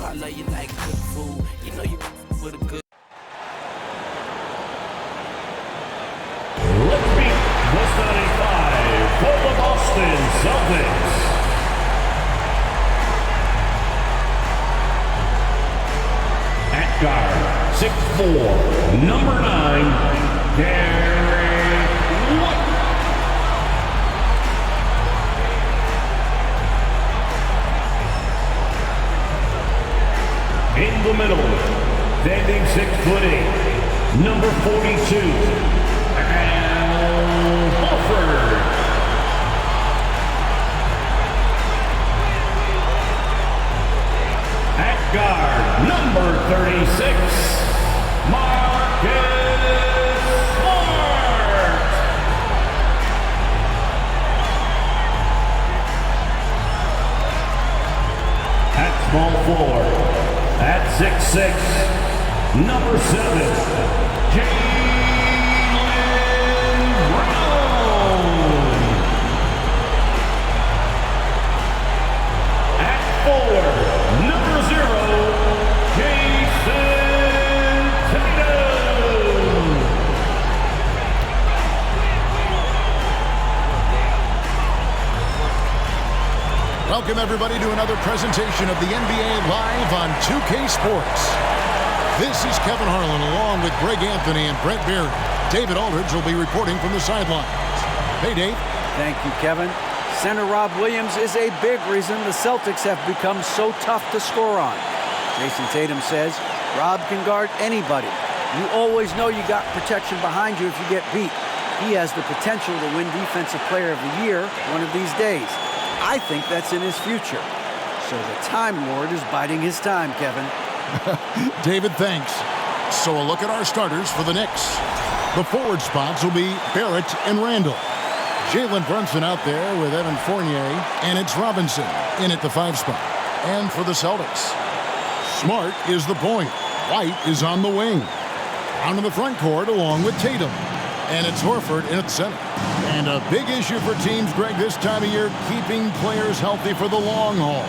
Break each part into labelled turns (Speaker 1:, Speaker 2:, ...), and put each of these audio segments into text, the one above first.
Speaker 1: I love you like good food. You know you with a good.
Speaker 2: Let's meet the starting five for the Boston Celtics. At guard, 6'4", number 9, Gary White. In the middle, standing 6'8", number 42, Al Horford. At guard, number 36, Marcus Smart. At small forward, at 6'6", number 7, Jaylen Brown. At forward, number 0, Jason Tatum.
Speaker 3: Welcome everybody to another presentation of the NBA Live on 2K Sports. This is Kevin Harlan along with Greg Anthony and Brett Berry. David Aldridge will be reporting from the sidelines. Hey, Dave.
Speaker 4: Thank you, Kevin. Center Rob Williams is a big reason the Celtics have become so tough to score on. Jason Tatum says Rob can guard anybody. You always know you got protection behind you if you get beat. He has the potential to win Defensive Player of the Year one of these days. I think that's in his future. So the Time Lord is biding his time, Kevin.
Speaker 3: David, thanks. So a look at our starters for the Knicks. The forward spots will be Barrett and Randall. Jalen Brunson out there with Evan Fournier, and it's Robinson in at the 5 spot. And for the Celtics, Smart is the point. White is on the wing. Down in the front court along with Tatum. And it's Horford in at the center. And a big issue for teams, Greg, this time of year, keeping players healthy for the long haul.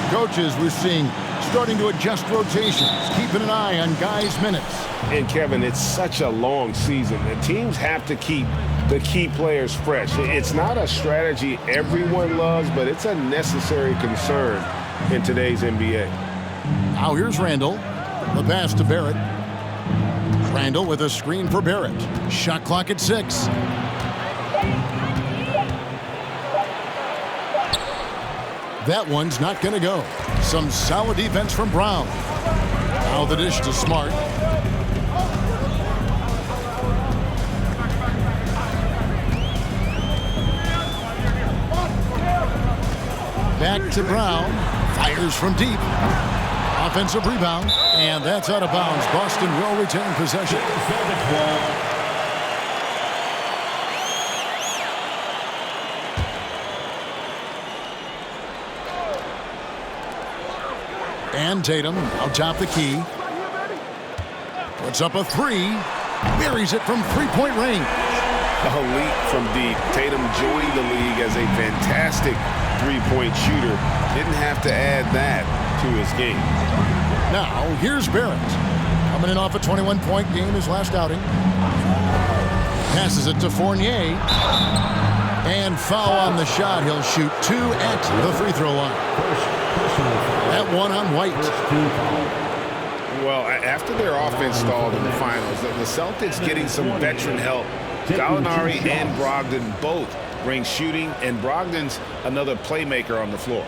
Speaker 3: Coaches, we're seeing, starting to adjust rotations, keeping an eye on guys' minutes.
Speaker 5: And, Kevin, it's such a long season. The teams have to keep the key players fresh. It's not a strategy everyone loves, but it's a necessary concern in today's NBA.
Speaker 3: Now here's Randall. The pass to Barrett. Randall with a screen for Barrett. Shot clock at 6. That one's not going to go. Some solid defense from Brown. Now the dish to Smart. Back to Brown. Fires from deep. Offensive rebound. And that's out of bounds. Boston will retain possession. And Tatum out top the key. Puts up a 3. Buries it from three-point range.
Speaker 5: A leap from deep. Tatum joined the league as a fantastic three-point shooter. Didn't have to add that to his game.
Speaker 3: Now, here's Barrett. Coming in off a 21-point game his last outing. Passes it to Fournier. And foul on the shot. He'll shoot 2 at the free throw line. That one on White.
Speaker 5: Well, after their offense stalled in the finals, the Celtics getting some veteran help. Gallinari and Brogdon both bring shooting, and Brogdon's another playmaker on the floor.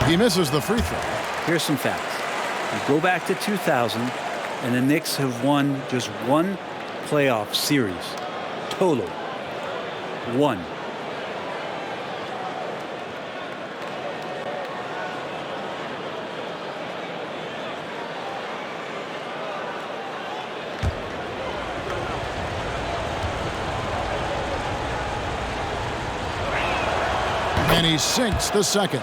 Speaker 3: He misses the free throw.
Speaker 4: Here's some facts. You go back to 2000, and the Knicks have won just one playoff series. Total. 1.
Speaker 3: And he sinks the second.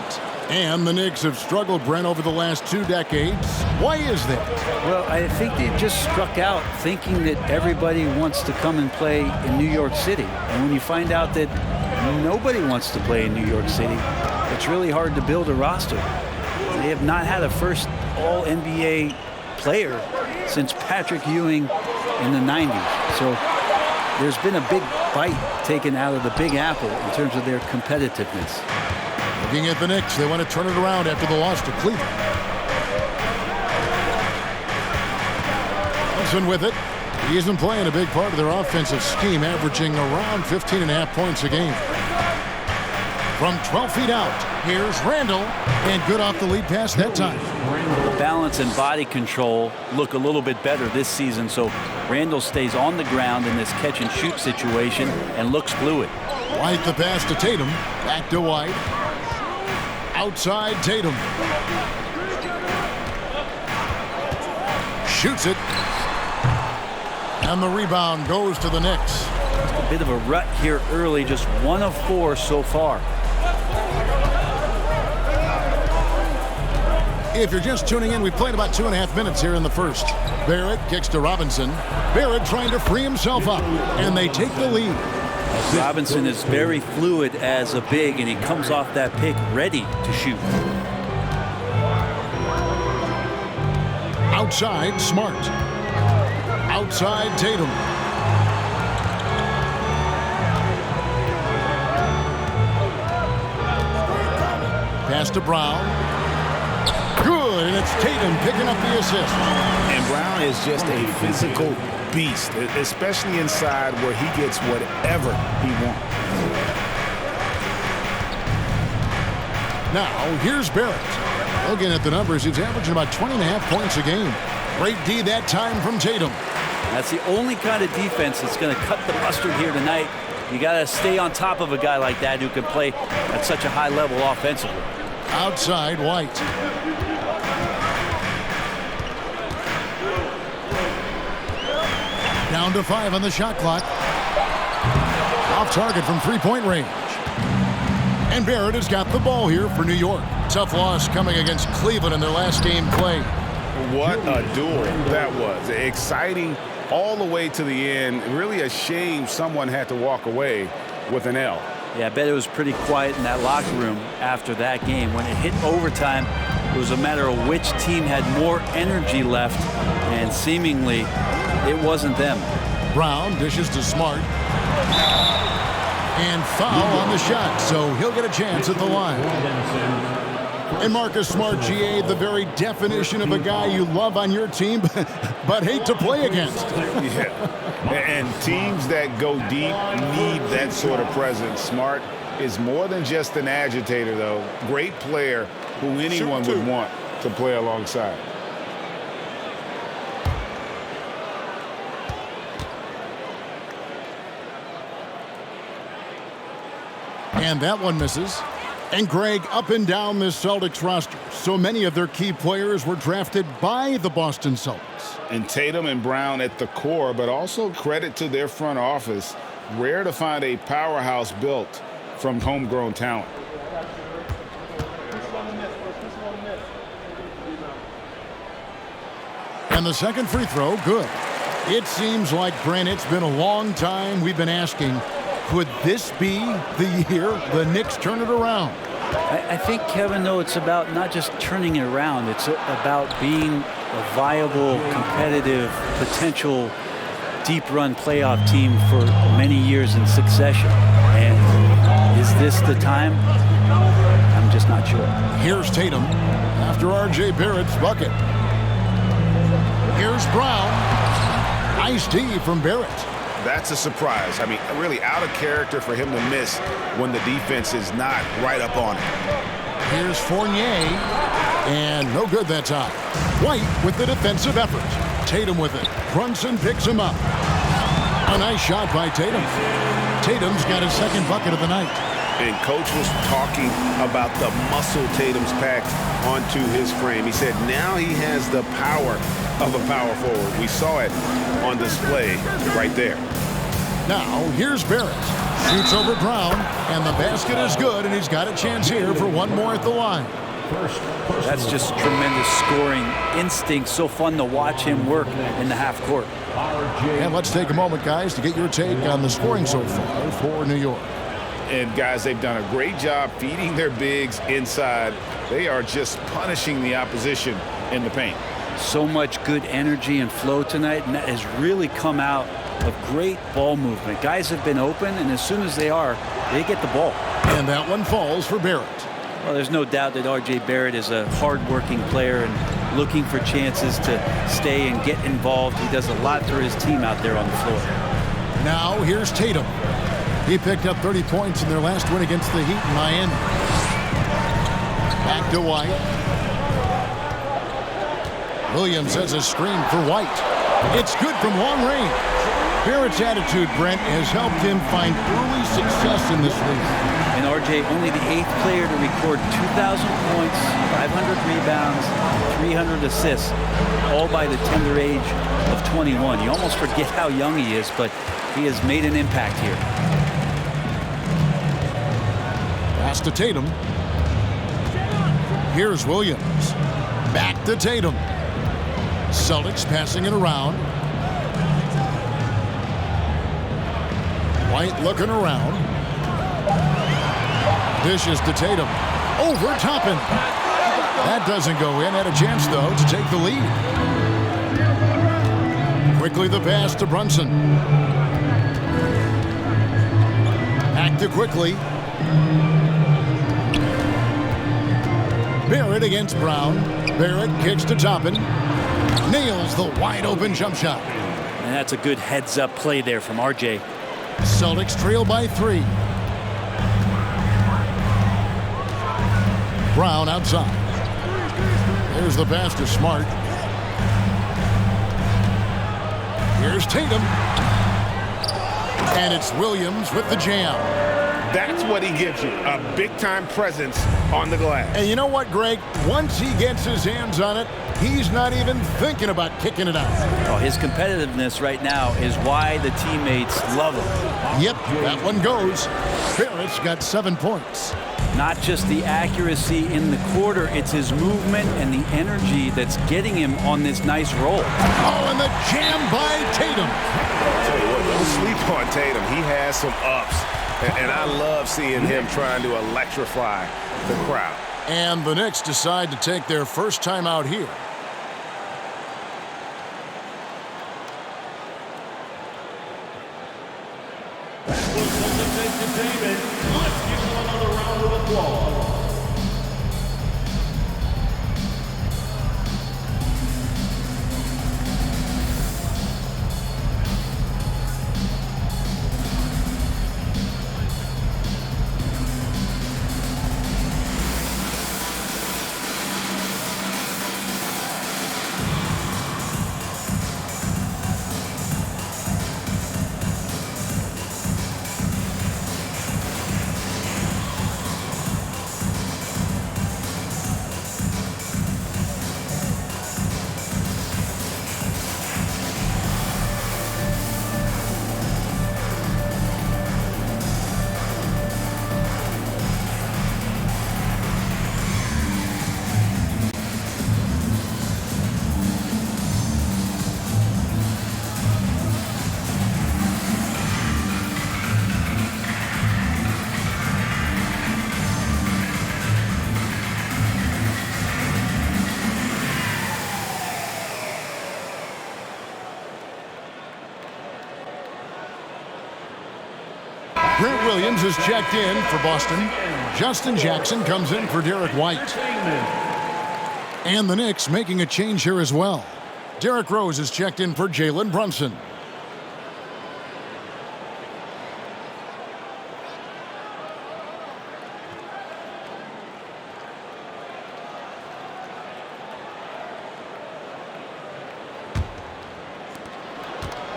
Speaker 3: And the Knicks have struggled, Brent, over the last 2 decades. Why is that?
Speaker 4: Well, I think they've just struck out thinking that everybody wants to come and play in New York City. And when you find out that nobody wants to play in New York City, it's really hard to build a roster. They have not had a first All-NBA player since Patrick Ewing in the 90s. So there's been a big bite taken out of the Big Apple in terms of their competitiveness.
Speaker 3: Looking at the Knicks, they want to turn it around after the loss to Cleveland. Wilson with it. He isn't playing a big part of their offensive scheme, averaging around 15.5 points a game. From 12 feet out, here's Randall, and good off the lead pass that time.
Speaker 4: The balance and body control look a little bit better this season, so Randall stays on the ground in this catch-and-shoot situation and looks fluid.
Speaker 3: White the pass to Tatum. Back to White. Outside Tatum. Shoots it. And the rebound goes to the Knicks.
Speaker 4: A bit of a rut here early, just 1 of 4 so far.
Speaker 3: If you're just tuning in, we played about 2.5 minutes here in the first. Barrett kicks to Robinson. Barrett trying to free himself up, and they take the lead.
Speaker 4: Robinson is very fluid as a big, and he comes off that pick ready to shoot.
Speaker 3: Outside, Smart. Outside, Tatum. Pass to Brown. Good, and it's Tatum picking up the assist.
Speaker 5: And Brown is just a physical beast, especially inside where he gets whatever he wants.
Speaker 3: Now, here's Barrett. Looking at the numbers, he's averaging about 20.5 points a game. Great D that time from Tatum.
Speaker 4: That's the only kind of defense that's going to cut the mustard here tonight. You got to stay on top of a guy like that who can play at such a high level offensively.
Speaker 3: Outside, White. Down to 5 on the shot clock. Off target from three-point range. And Barrett has got the ball here for New York. Tough loss coming against Cleveland in their last game played.
Speaker 5: What a duel that was. Exciting all the way to the end. Really a shame someone had to walk away with an L.
Speaker 4: Yeah, I bet it was pretty quiet in that locker room after that game. When it hit overtime, it was a matter of which team had more energy left, and seemingly it wasn't them.
Speaker 3: Brown dishes to Smart. And foul on the shot, so he'll get a chance at the line. And Marcus Smart, GA, the very definition of a guy you love on your team, but hate to play against.
Speaker 5: Yeah, and teams that go deep need that sort of presence. Smart is more than just an agitator, though. Great player who anyone would want to play alongside.
Speaker 3: And that one misses. And Greg, up and down this Celtics roster, so many of their key players were drafted by the Boston Celtics.
Speaker 5: And Tatum and Brown at the core, but also credit to their front office. Rare to find a powerhouse built from homegrown talent.
Speaker 3: And the second free throw, good. It seems like, Brent, it's been a long time we've been asking, could this be the year the Knicks turn it around?
Speaker 4: I think, Kevin, though, it's about not just turning it around. It's about being a viable, competitive, potential deep-run playoff team for many years in succession. And is this the time? I'm just not sure.
Speaker 3: Here's Tatum after R.J. Barrett's bucket. Here's Brown. Nice D from Barrett.
Speaker 5: That's a surprise. I mean, really out of character for him to miss when the defense is not right up on him.
Speaker 3: Here's Fournier, and no good that time. White with the defensive effort. Tatum with it. Brunson picks him up. A nice shot by Tatum. Tatum's got his second bucket of the night.
Speaker 5: And Coach was talking about the muscle Tatum's packed onto his frame. He said now he has the power of a power forward. We saw it on display right there.
Speaker 3: Now, here's Barrett. Shoots over Brown, and the basket is good, and he's got a chance here for one more at the line.
Speaker 4: That's just tremendous scoring instinct. So fun to watch him work in the half court.
Speaker 3: And let's take a moment, guys, to get your take on the scoring so far for New York.
Speaker 5: And, guys, they've done a great job feeding their bigs inside. They are just punishing the opposition in the paint.
Speaker 4: So much good energy and flow tonight, and that has really come out of great ball movement. Guys have been open, and as soon as they are, they get the ball.
Speaker 3: And that one falls for Barrett.
Speaker 4: Well, there's no doubt that R.J. Barrett is a hard-working player and looking for chances to stay and get involved. He does a lot for his team out there on the floor.
Speaker 3: Now here's Tatum. He picked up 30 points in their last win against the Heat in Miami. Back to White. Williams has a screen for White. It's good from long range. Barrett's attitude, Brent, has helped him find early success in this league.
Speaker 4: And R.J. only the 8th player to record 2,000 points, 500 rebounds, 300 assists, all by the tender age of 21. You almost forget how young he is, but he has made an impact here.
Speaker 3: Pass to Tatum. Here's Williams. Back to Tatum. Celtics passing it around. White looking around. Dishes to Tatum. Over Toppin. That doesn't go in. Had a chance, though, to take the lead. Quickly the pass to Brunson. Back to Quickly. Barrett against Brown. Barrett kicks to Toppin. Nails the wide-open jump shot.
Speaker 4: And that's a good heads-up play there from R.J.
Speaker 3: Celtics trail by 3. Brown outside. There's the pass to Smart. Here's Tatum. And it's Williams with the jam.
Speaker 5: That's what he gives you, a big-time presence on the glass.
Speaker 3: And you know what, Greg? Once he gets his hands on it, he's not even thinking about kicking it out.
Speaker 4: Oh, his competitiveness right now is why the teammates love him.
Speaker 3: Yep, that one goes. Barrett's got 7 points.
Speaker 4: Not just the accuracy in the quarter, it's his movement and the energy that's getting him on this nice roll.
Speaker 3: Oh, and the jam by Tatum.
Speaker 5: I'll tell you what, don't sleep on Tatum. He has some ups, and I love seeing him trying to electrify the crowd.
Speaker 3: And the Knicks decide to take their first time out here.
Speaker 2: Let's give him another round of applause.
Speaker 3: Grant Williams is checked in for Boston. Justin Jackson comes in for Derek White. And the Knicks making a change here as well. Derrick Rose is checked in for Jalen Brunson.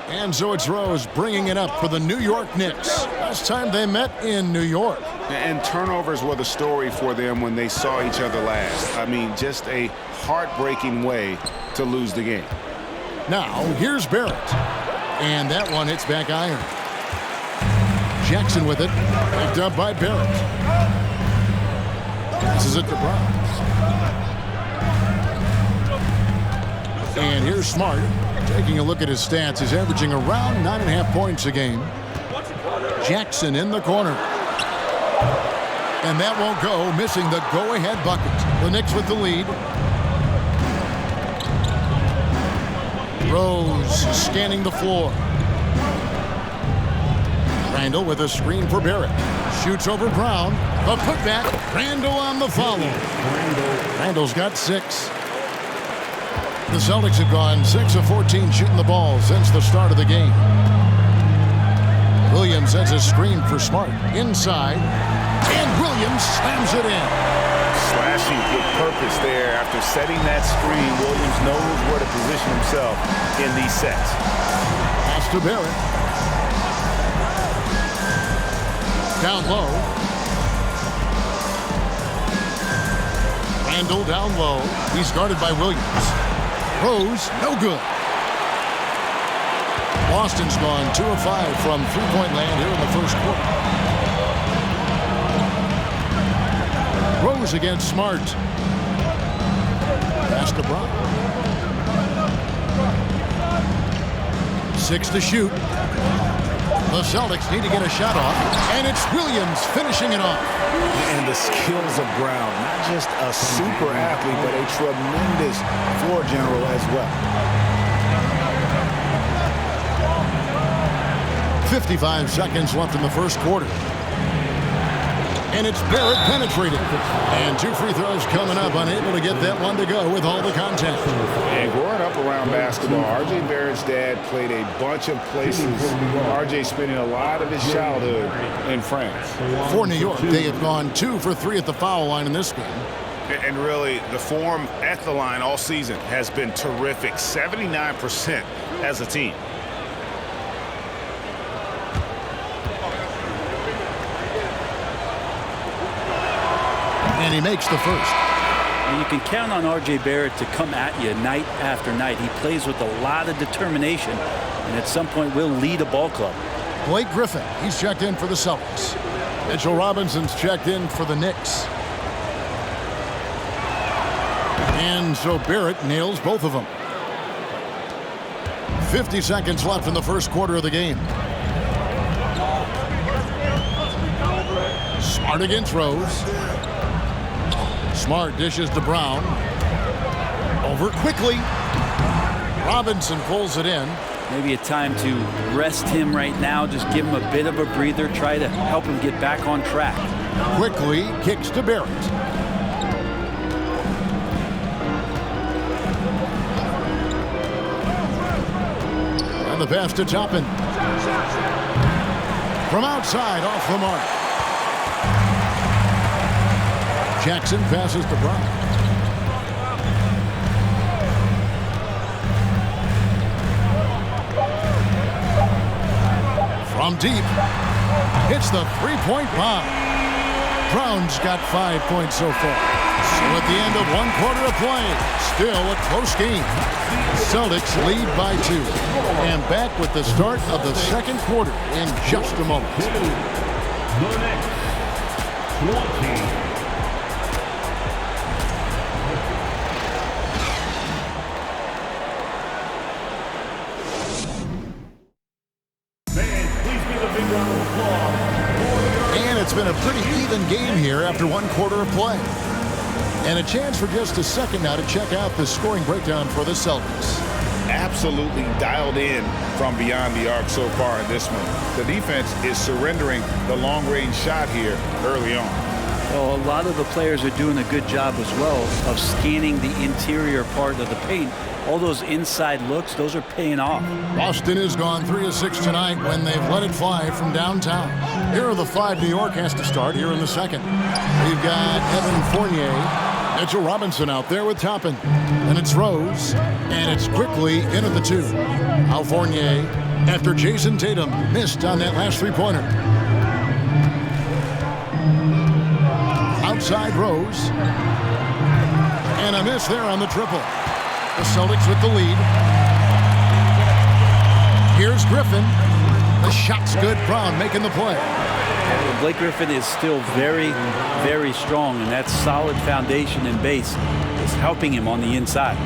Speaker 3: And so it's Rose bringing it up for the New York Knicks. Last time they met in New York.
Speaker 5: And turnovers were the story for them when they saw each other last. I mean, just a heartbreaking way to lose the game.
Speaker 3: Now, here's Barrett. And that one hits back iron. Jackson with it. Picked up by Barrett. Passes it to Brown. And here's Smart. Taking a look at his stats, he's averaging around 9.5 points a game. Jackson in the corner. And that won't go, missing the go-ahead bucket. The Knicks with the lead. Rose scanning the floor. Randall with a screen for Barrett. Shoots over Brown. A putback. Randall on the follow. Randall's got 6. The Celtics have gone 6 of 14 shooting the ball since the start of the game. Williams has a screen for Smart. Inside. And Williams slams it in.
Speaker 6: Slashing with purpose there. After setting that screen, Williams knows where to position himself in these sets.
Speaker 3: Pass to Barrett. Down low. Randall down low. He's guarded by Williams. Rose, no good. Boston's gone 2 of 5 from three-point land here in the first quarter. Rose against Smart. Pass to Brown. 6 to shoot. The Celtics need to get a shot off, and it's Williams finishing it off.
Speaker 6: And the skills of Brown, not just a super athlete, but a tremendous floor general as well.
Speaker 3: 55 seconds left in the first quarter. And it's Barrett penetrating. And 2 free throws coming up, unable to get that one to go with all the contact.
Speaker 5: And growing up around basketball, R.J. Barrett's dad played a bunch of places. R.J. spending a lot of his childhood in France.
Speaker 3: For New York, they have gone 2 for 3 at the foul line in this game.
Speaker 6: And really, the form at the line all season has been terrific. 79% as a team.
Speaker 3: And he makes the first.
Speaker 7: And you can count on R.J. Barrett to come at you night after night. He plays with a lot of determination, and at some point will lead a ball club.
Speaker 3: Blake Griffin, he's checked in for the Celtics. Mitchell Robinson's checked in for the Knicks. And so Barrett nails both of them. 50 seconds left in the first quarter of the game. Smart against Rose. Smart dishes to Brown. Over quickly. Robinson pulls it in.
Speaker 7: Maybe a time to rest him right now. Just give him a bit of a breather. Try to help him get back on track.
Speaker 3: Quickly kicks to Barrett. And the pass to Toppin. From outside, off the mark. Jackson passes to Brown. From deep. Hits the three-point bomb. Brown's got 5 points so far. So at the end of 1 quarter of play, still a close game. Celtics lead by 2. And back with the start of the second quarter in just a moment.
Speaker 2: The Knicks, 20.
Speaker 3: And it's been a pretty even game here after 1 quarter of play. And a chance for just a second now to check out the scoring breakdown for the Celtics.
Speaker 6: Absolutely dialed in from beyond the arc so far in this one. The defense is surrendering the long-range shot here early on.
Speaker 7: Well, a lot of the players are doing a good job as well of scanning the interior part of the paint. All those inside looks, those are paying off.
Speaker 3: Boston has gone 3 of 6 tonight when they've let it fly from downtown. Here are the 5 New York has to start here in the second. We've got Evan Fournier, Mitchell Robinson out there with Toppin. And it's Rose, and it's quickly into the 2. Al Fournier, after Jason Tatum missed on that last three-pointer. Outside Rose. And a miss there on the triple. The Celtics with the lead. Here's Griffin. The shot's good. Brown making the play.
Speaker 7: And Blake Griffin is still very, very strong, and that solid foundation and base is helping him on the inside.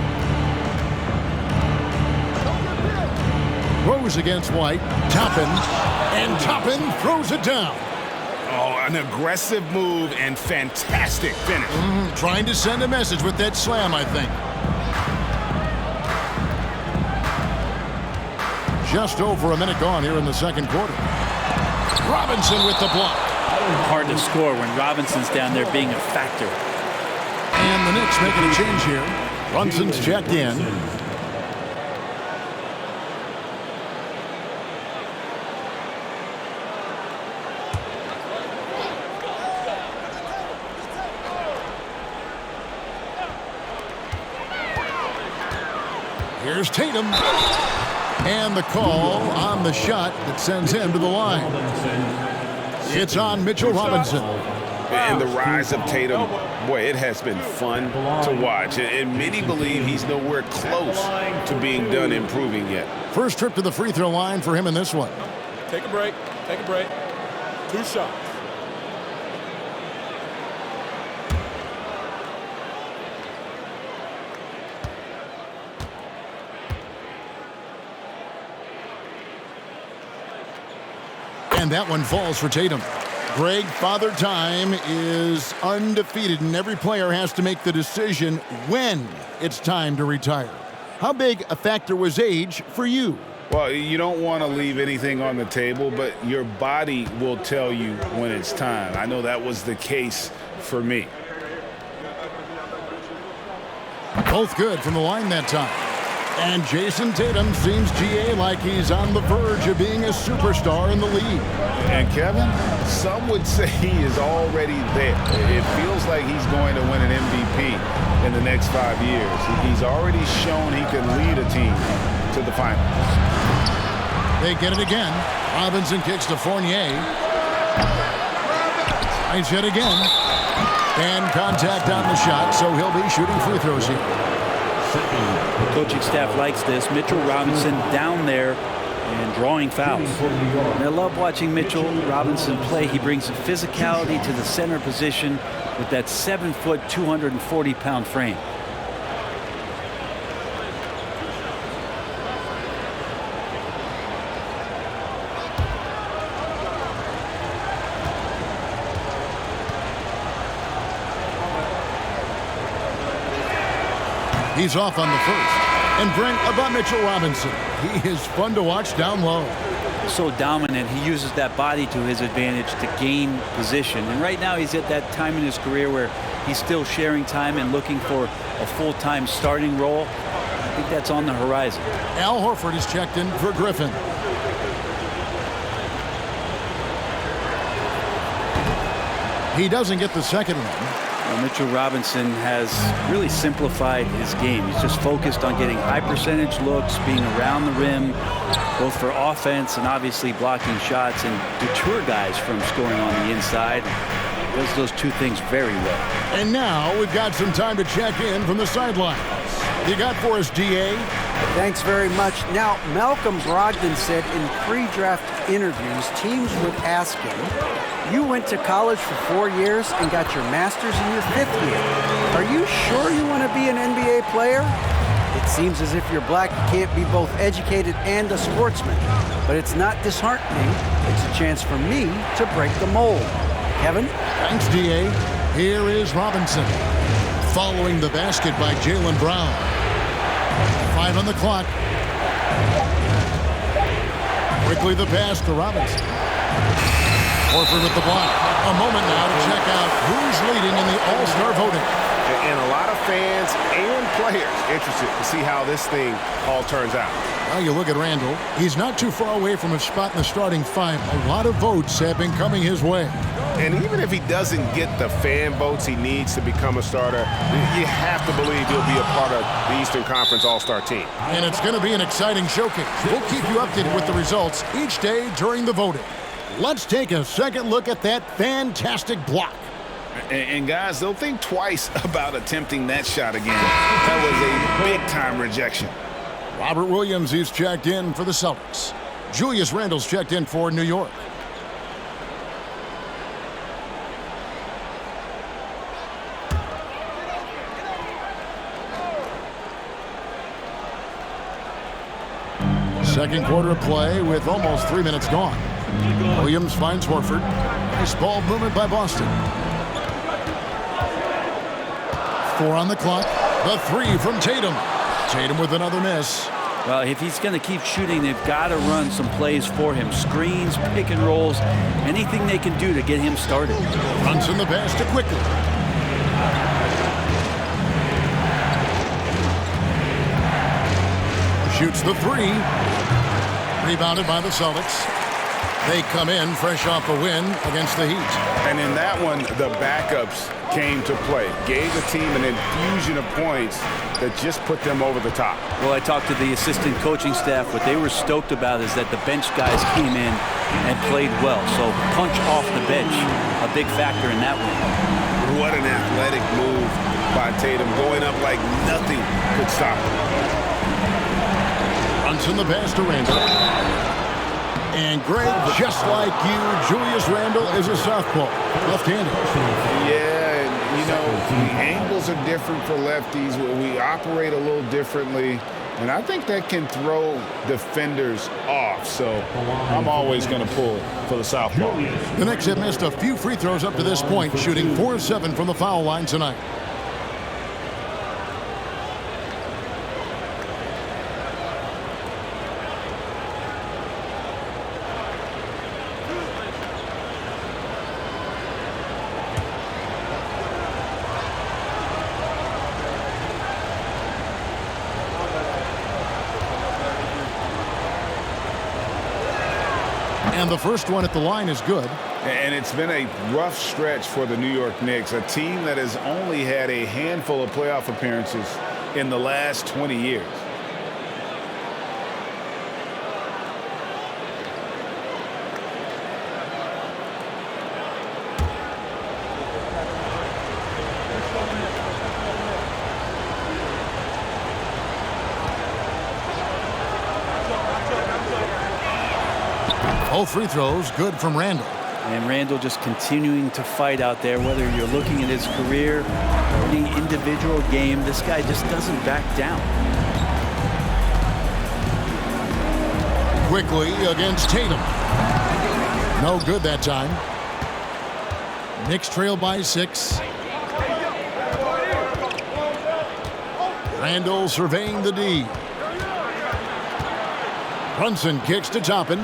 Speaker 3: Rose against White. Toppin. And Toppin throws it down.
Speaker 6: Oh, an aggressive move and fantastic finish.
Speaker 3: Trying to send a message with that slam, I think. Just over a minute gone here in the second quarter. Robinson with the block.
Speaker 7: Hard to score when Robinson's down there being a factor.
Speaker 3: And the Knicks making a change here. Brunson's checked in. Here's Tatum. And the call on the shot that sends him to the line. It's on Mitchell Robinson.
Speaker 5: And the rise of Tatum, boy, it has been fun to watch. And many believe he's nowhere close to being done improving yet.
Speaker 3: First trip to the free throw line for him in this one.
Speaker 8: Take a break. Take a break. 2 shots.
Speaker 3: And that one falls for Tatum. Greg, Father Time is undefeated, and every player has to make the decision when it's time to retire. How big a factor was age for you?
Speaker 6: Well, you don't want to leave anything on the table, but your body will tell you when it's time. I know that was the case for me.
Speaker 3: Both good from the line that time. And Jason Tatum seems, GA, like he's on the verge of being a superstar in the league.
Speaker 6: And Kevin, some would say he is already there. It feels like he's going to win an MVP in the next 5 years. He's already shown he can lead a team to the finals.
Speaker 3: They get it again. Robinson kicks to Fournier. Nice hit again. And contact on the shot, so he'll be shooting free throws here.
Speaker 7: The coaching staff likes this. Mitchell Robinson down there and drawing fouls. And I love watching Mitchell Robinson play. He brings a physicality to the center position with that 7-foot, 240-pound frame.
Speaker 3: He's off on the first. And Brent, about Mitchell Robinson, he is fun to watch down low.
Speaker 7: So dominant. He uses that body to his advantage to gain position. And right now he's at that time in his career where he's still sharing time and looking for a full-time starting role. I think that's on the horizon.
Speaker 3: Al Horford is checked in for Griffin. He doesn't get the second one.
Speaker 7: Well, Mitchell Robinson has really simplified his game. He's just focused on getting high percentage looks, being around the rim, both for offense and obviously blocking shots, and deter guys from scoring on the inside. He does those two things very well.
Speaker 3: And now we've got some time to check in from the sidelines. You got for us, DA?
Speaker 4: Thanks very much. Now, Malcolm Brogdon said in pre-draft interviews, teams would ask him, you went to college for 4 years and got your master's in your 5th year. Are you sure you want to be an NBA player? It seems as if you're black, you can't be both educated and a sportsman. But it's not disheartening. It's a chance for me to break the mold. Kevin?
Speaker 3: Thanks, DA. Here is Robinson. Following the basket by Jaylen Brown. 5 on the clock. Quickly the pass to Robinson. Horford with the block. A moment now to check out who's leading in the All-Star voting.
Speaker 5: And a lot of fans and players interested to see how this thing all turns out.
Speaker 3: Now you look at Randall. He's not too far away from a spot in the starting 5. A lot of votes have been coming his way.
Speaker 5: And even if he doesn't get the fan votes he needs to become a starter, you have to believe he'll be a part of the Eastern Conference All-Star team.
Speaker 3: And it's going to be an exciting showcase. We'll keep you updated with the results each day during the voting. Let's take a second look at that fantastic block.
Speaker 6: And guys, they'll think twice about attempting that shot again. That was a big-time rejection.
Speaker 3: Robert Williams is checked in for the Celtics. Julius Randle's checked in for New York. Second quarter of play with almost 3 minutes gone. Williams finds Horford. Nice ball movement by Boston. 4 on the clock. The 3 from Tatum. Tatum with another miss.
Speaker 7: Well, if he's going to keep shooting, they've got to run some plays for him. Screens, pick and rolls, anything they can do to get him started.
Speaker 3: Brunson the pass to Quickly. Shoots the 3. Rebounded by the Celtics. They come in fresh off a win against the Heat.
Speaker 6: And in that one, the backups came to play. Gave the team an infusion of points that just put them over the top.
Speaker 7: Well, I talked to the assistant coaching staff. What they were stoked about is that the bench guys came in and played well. So punch off the bench, a big factor in that one.
Speaker 5: What an athletic move by Tatum, going up like nothing could stop him.
Speaker 3: Brunson the pass to Randle. And Greg, just like you, Julius Randle is a southpaw, left-handed.
Speaker 6: Yeah, and you know, the angles are different for lefties. We operate a little differently, and I think that can throw defenders off. So I'm always going to pull for the southpaw.
Speaker 3: The Knicks have missed a few free throws up to this point, shooting 4-7 from the foul line tonight. And the first one at the line is good.
Speaker 6: And it's been a rough stretch for the New York Knicks, a team that has only had a handful of playoff appearances in the last 20 years.
Speaker 3: Both free throws good from Randle.
Speaker 7: And Randle just continuing to fight out there, whether you're looking at his career or any individual game, this guy just doesn't back down.
Speaker 3: Quickly against Tatum. No good that time. Knicks trail by 6. Randle surveying the D. Brunson kicks to Toppin.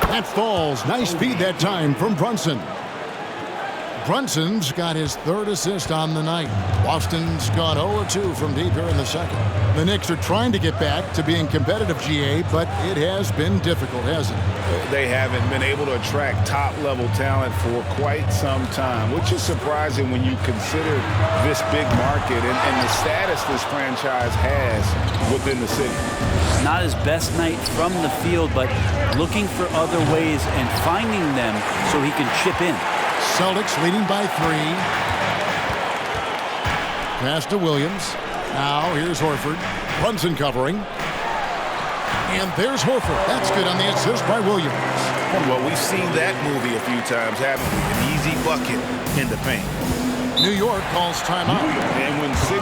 Speaker 3: That falls. Nice feed that time from Brunson. Brunson's got his 3rd assist on the night. Boston's gone 0-2 from deep here in the second. The Knicks are trying to get back to being competitive, GA, but it has been difficult, hasn't it?
Speaker 6: They haven't been able to attract top-level talent for quite some time, which is surprising when you consider this big market and the status this franchise has within the city.
Speaker 7: Not his best night from the field, but looking for other ways and finding them so he can chip in.
Speaker 3: Celtics leading by 3. Pass to Williams. Now here's Horford. Brunson covering. And there's Horford. That's good on the assist by Williams.
Speaker 5: Well, we've seen that movie a few times, haven't we? An easy bucket in the paint.
Speaker 3: New York calls timeout.
Speaker 6: And when 6'10"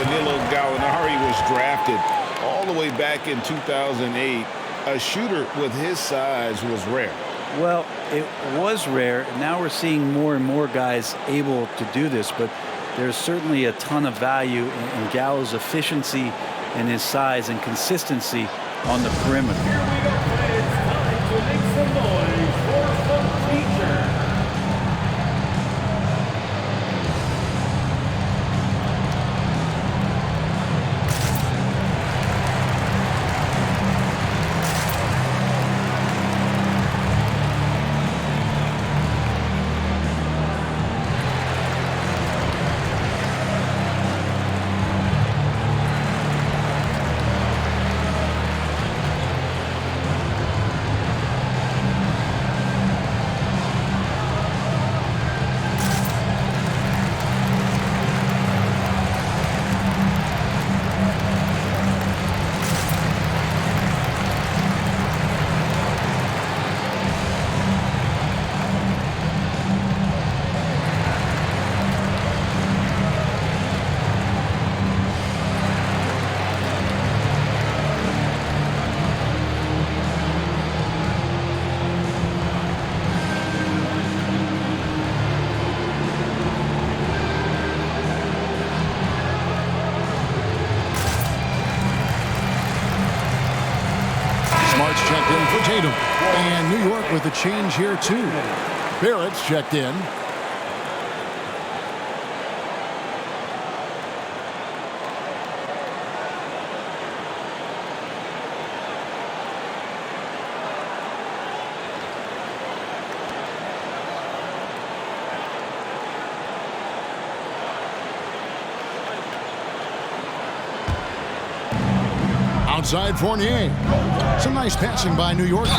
Speaker 6: Danilo Gallinari was drafted all the way back in 2008, a shooter with his size was rare.
Speaker 7: Well, it was rare. Now we're seeing more and more guys able to do this, but there's certainly a ton of value in Gallo's efficiency and his size and consistency on the perimeter.
Speaker 3: Barrett's checked in for Tatum. And New York with a change here, too. Barrett's checked in. Outside Fournier. Some nice passing by New York here.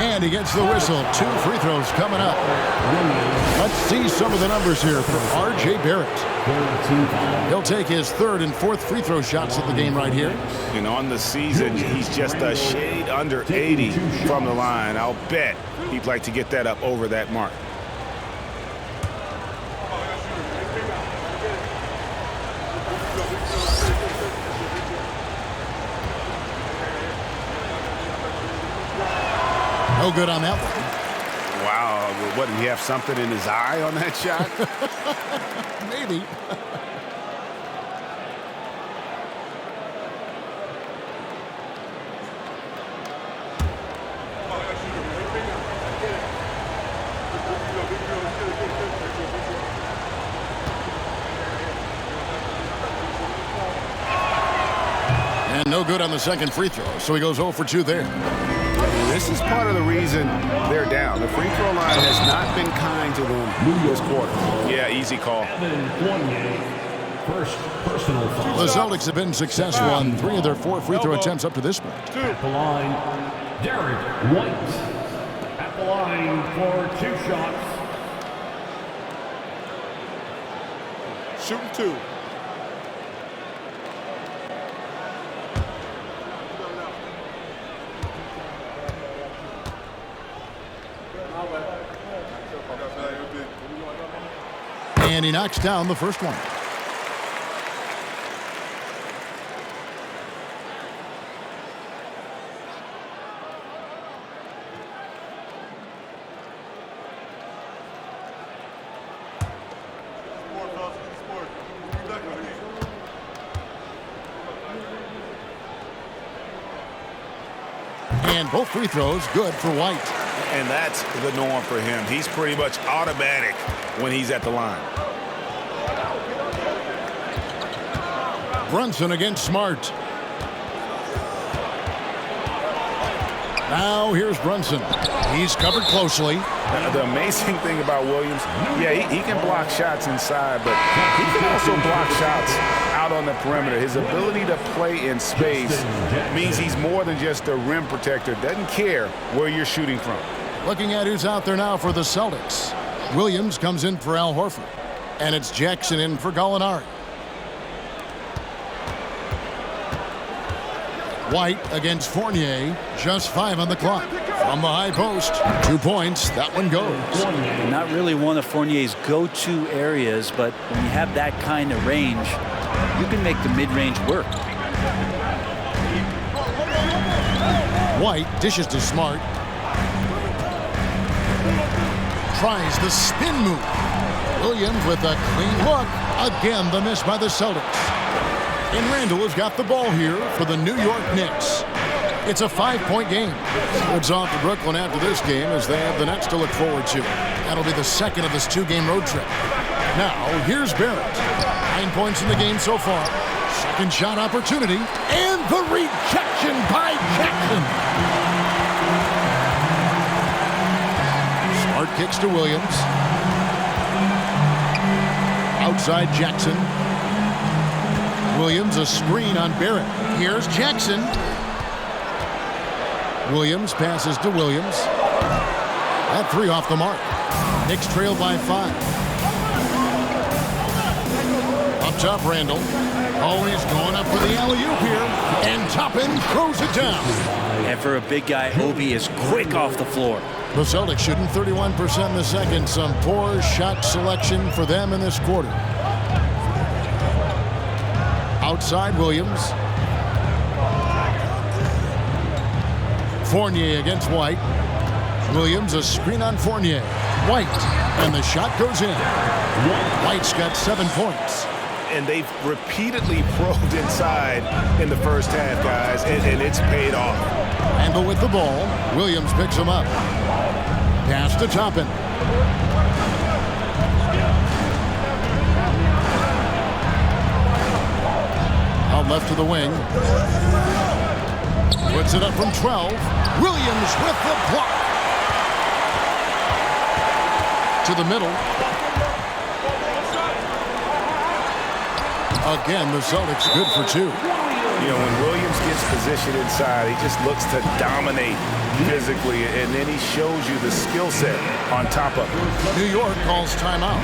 Speaker 3: And he gets the whistle. 2 free throws coming up. Let's see some of the numbers here for R.J. Barrett. He'll take his 3rd and 4th free throw shots of the game right here.
Speaker 6: And on the season, he's just a shade under 80 from the line. I'll bet he'd like to get that up over that mark.
Speaker 3: No good on that one.
Speaker 6: Wow, what, did he have something in his eye on that shot?
Speaker 3: Maybe. And no good on the 2nd free throw, so he goes 0 for 2 there.
Speaker 6: This is part of the reason they're down. The free throw line has not been kind to them this quarter. Yeah, easy call.
Speaker 2: First personal foul.
Speaker 3: The Celtics have been successful on 3 of their 4 free throw attempts up to this point.
Speaker 2: At the line, Derek White. At the line for 2 shots.
Speaker 8: Shooting 2.
Speaker 3: And he knocks down the first one. And both free throws good for White.
Speaker 6: And that's the norm for him. He's pretty much automatic when he's at the line.
Speaker 3: Brunson against Smart. Now here's Brunson. He's covered closely.
Speaker 6: The amazing thing about Williams, yeah, he can block shots inside, but he can also block shots out on the perimeter. His ability to play in space means he's more than just a rim protector. Doesn't care where you're shooting from.
Speaker 3: Looking at who's out there now for the Celtics. Williams comes in for Al Horford. And it's Jackson in for Gallinari. White against Fournier. Just 5 on the clock. From the high post. 2 points. That one goes.
Speaker 7: Not really one of Fournier's go-to areas, but when you have that kind of range, you can make the mid-range work.
Speaker 3: White dishes to Smart. Tries the spin move. Williams with a clean look. Again, the miss by the Celtics. And Randall has got the ball here for the New York Knicks. It's a 5-point game. It's off to Brooklyn after this game as they have the Nets to look forward to. That'll be the second of this 2-game road trip. Now, here's Barrett. 9 points in the game so far. Second shot opportunity. And the rejection by Jackson. Smart kicks to Williams. Outside Jackson. Williams, a screen on Barrett. Here's Jackson. Williams passes to Williams. That 3 off the mark. Knicks trail by 5. Up top, Randall. Always going up for the alley-oop here. And Toppin throws it down.
Speaker 7: And for a big guy, Obi is quick off the floor.
Speaker 3: The Celtics shooting 31% in the second. Some poor shot selection for them in this quarter. Outside Williams. Fournier against White. Williams, a screen on Fournier. White, and the shot goes in. White's got 7 points.
Speaker 5: and they've repeatedly probed inside in the first half, guys, and it's paid off.
Speaker 3: Randall with the ball. Williams picks him up. Pass to Toppin. Out left to the wing. Puts it up from 12. Williams with the block. To the middle. Again, the Celtics good for 2.
Speaker 5: You know, when Williams gets positioned inside, he just looks to dominate physically, and then he shows you the skill set on top of it.
Speaker 3: New York calls timeout.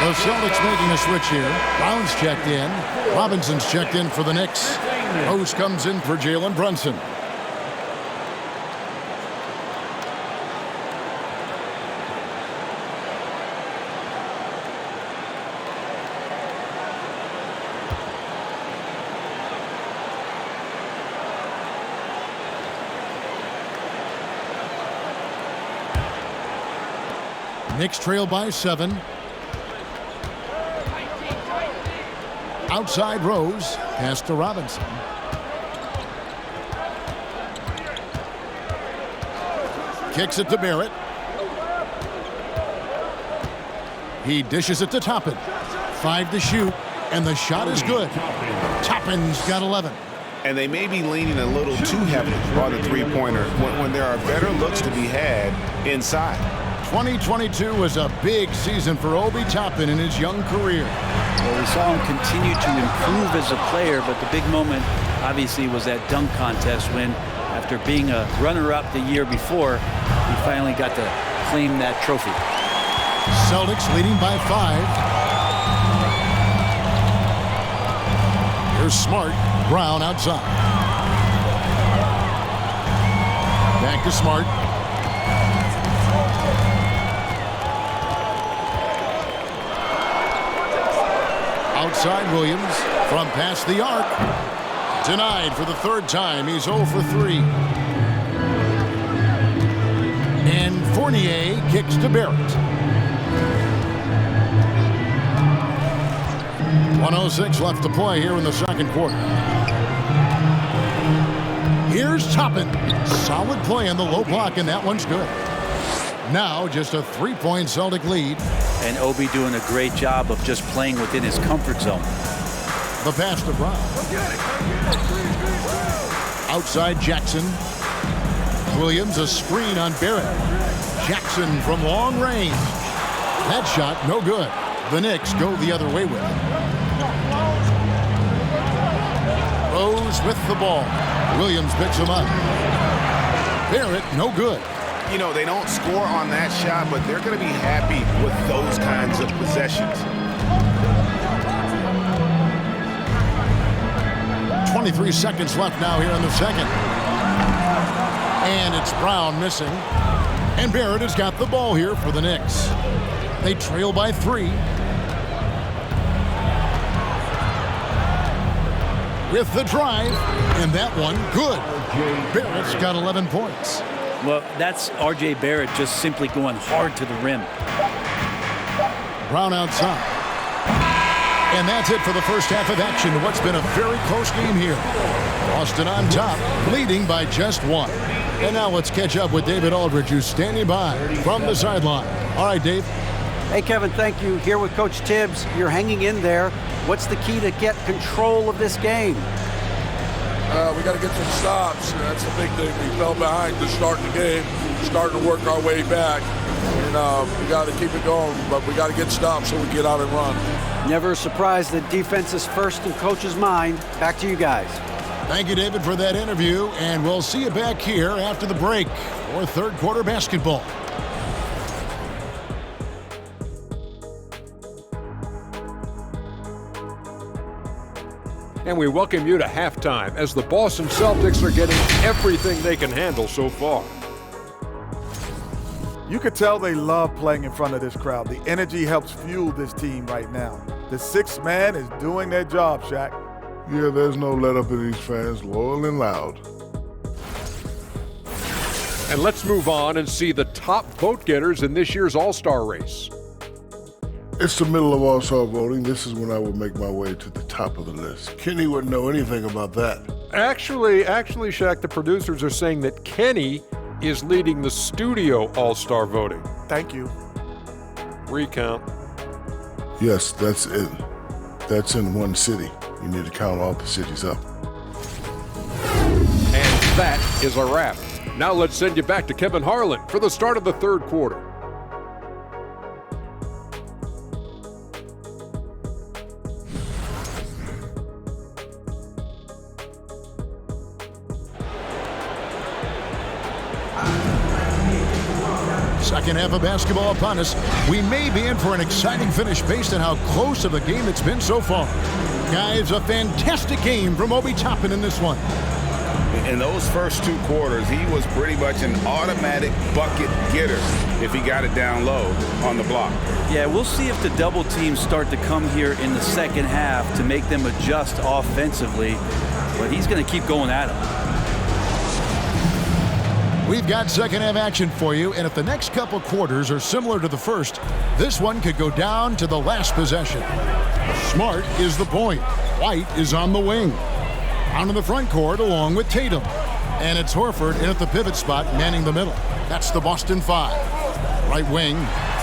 Speaker 3: The Celtics making a switch here. Brown's checked in. Robinson's checked in for the Knicks. Rose comes in for Jalen Brunson. Knicks trail by 7. Outside Rose, pass to Robinson. Kicks it to Barrett. He dishes it to Toppin. 5 to shoot, and the shot is good. Toppin's got 11.
Speaker 6: And they may be leaning a little too heavily on the three-pointer when there are better looks to be had inside.
Speaker 3: 2022 was a big season for Obi Toppin in his young career.
Speaker 7: Well, we saw him continue to improve as a player, but the big moment, obviously, was that dunk contest when, after being a runner-up the year before, he finally got to claim that trophy.
Speaker 3: Celtics leading by 5. Here's Smart. Brown outside. Back to Smart. Outside Williams from past the arc. Denied for the 3rd time. He's 0 for 3. And Fournier kicks to Barrett. 1:06 left to play here in the second quarter. Here's Toppin. Solid play on the low block, and that one's good. Now just a 3-point Celtic lead.
Speaker 7: And Obi doing a great job of just playing within his comfort zone.
Speaker 3: The pass to Brown. Outside Jackson. Williams a screen on Barrett. Jackson from long range. That shot no good. The Knicks go the other way with it. Rose with the ball. Williams picks him up. Barrett no good.
Speaker 6: You know, they don't score on that shot, but they're going to be happy with those kinds of possessions.
Speaker 3: 23 seconds left now here in the second. And it's Brown missing. And Barrett has got the ball here for the Knicks. They trail by 3. With the drive, and that one good. Barrett's got 11 points.
Speaker 7: Well, that's R.J. Barrett just simply going hard to the rim.
Speaker 3: Brown outside. And that's it for the first half of action. What's been a very close game here. Boston on top, leading by just one. And now let's catch up with David Aldridge, who's standing by from the sideline. All right, Dave.
Speaker 4: Hey, Kevin, thank you. Here with Coach Tibbs. You're hanging in there. What's the key to get control of this game?
Speaker 8: We got to get some stops. That's the big thing. We fell behind to start the game, starting to work our way back. And we got to keep it going, but we got to get stops so we get out and run.
Speaker 4: Never a surprise that defense is first in Coach's mind. Back to you guys.
Speaker 3: Thank you, David, for that interview, and we'll see you back here after the break for third quarter basketball.
Speaker 9: And we welcome you to halftime as the Boston Celtics are getting everything they can handle so far.
Speaker 10: You could tell they love playing in front of this crowd. The energy helps fuel this team right now. The sixth man is doing their job, Shaq.
Speaker 11: Yeah, there's no let up in these fans, loyal and loud.
Speaker 9: And let's move on and see the top vote getters in this year's All-Star race.
Speaker 11: It's the middle of All-Star voting. This is when I would make my way to the top of the list. Kenny wouldn't know anything about that.
Speaker 9: Actually, Shaq, the producers are saying that Kenny is leading the studio All-Star voting.
Speaker 10: Thank you.
Speaker 9: Recount.
Speaker 11: Yes, that's it. That's in one city. You need to count all the cities up.
Speaker 9: And that is a wrap. Now let's send you back to Kevin Harlan for the start of the third quarter.
Speaker 3: Second half of basketball upon us. We may be in for an exciting finish based on how close of a game it's been so far. Guys, a fantastic game from Obi Toppin in this one.
Speaker 6: In those first two quarters, he was pretty much an automatic bucket getter if he got it down low on the block.
Speaker 7: Yeah, we'll see if the double teams start to come here in the second half to make them adjust offensively, but he's going to keep going at him.
Speaker 3: We've got second half action for you, and if the next couple quarters are similar to the first, this one could go down to the last possession. Smart is the point. White is on the wing. Out in the front court along with Tatum. And it's Horford in at the pivot spot, manning the middle. That's the Boston Five. Right wing,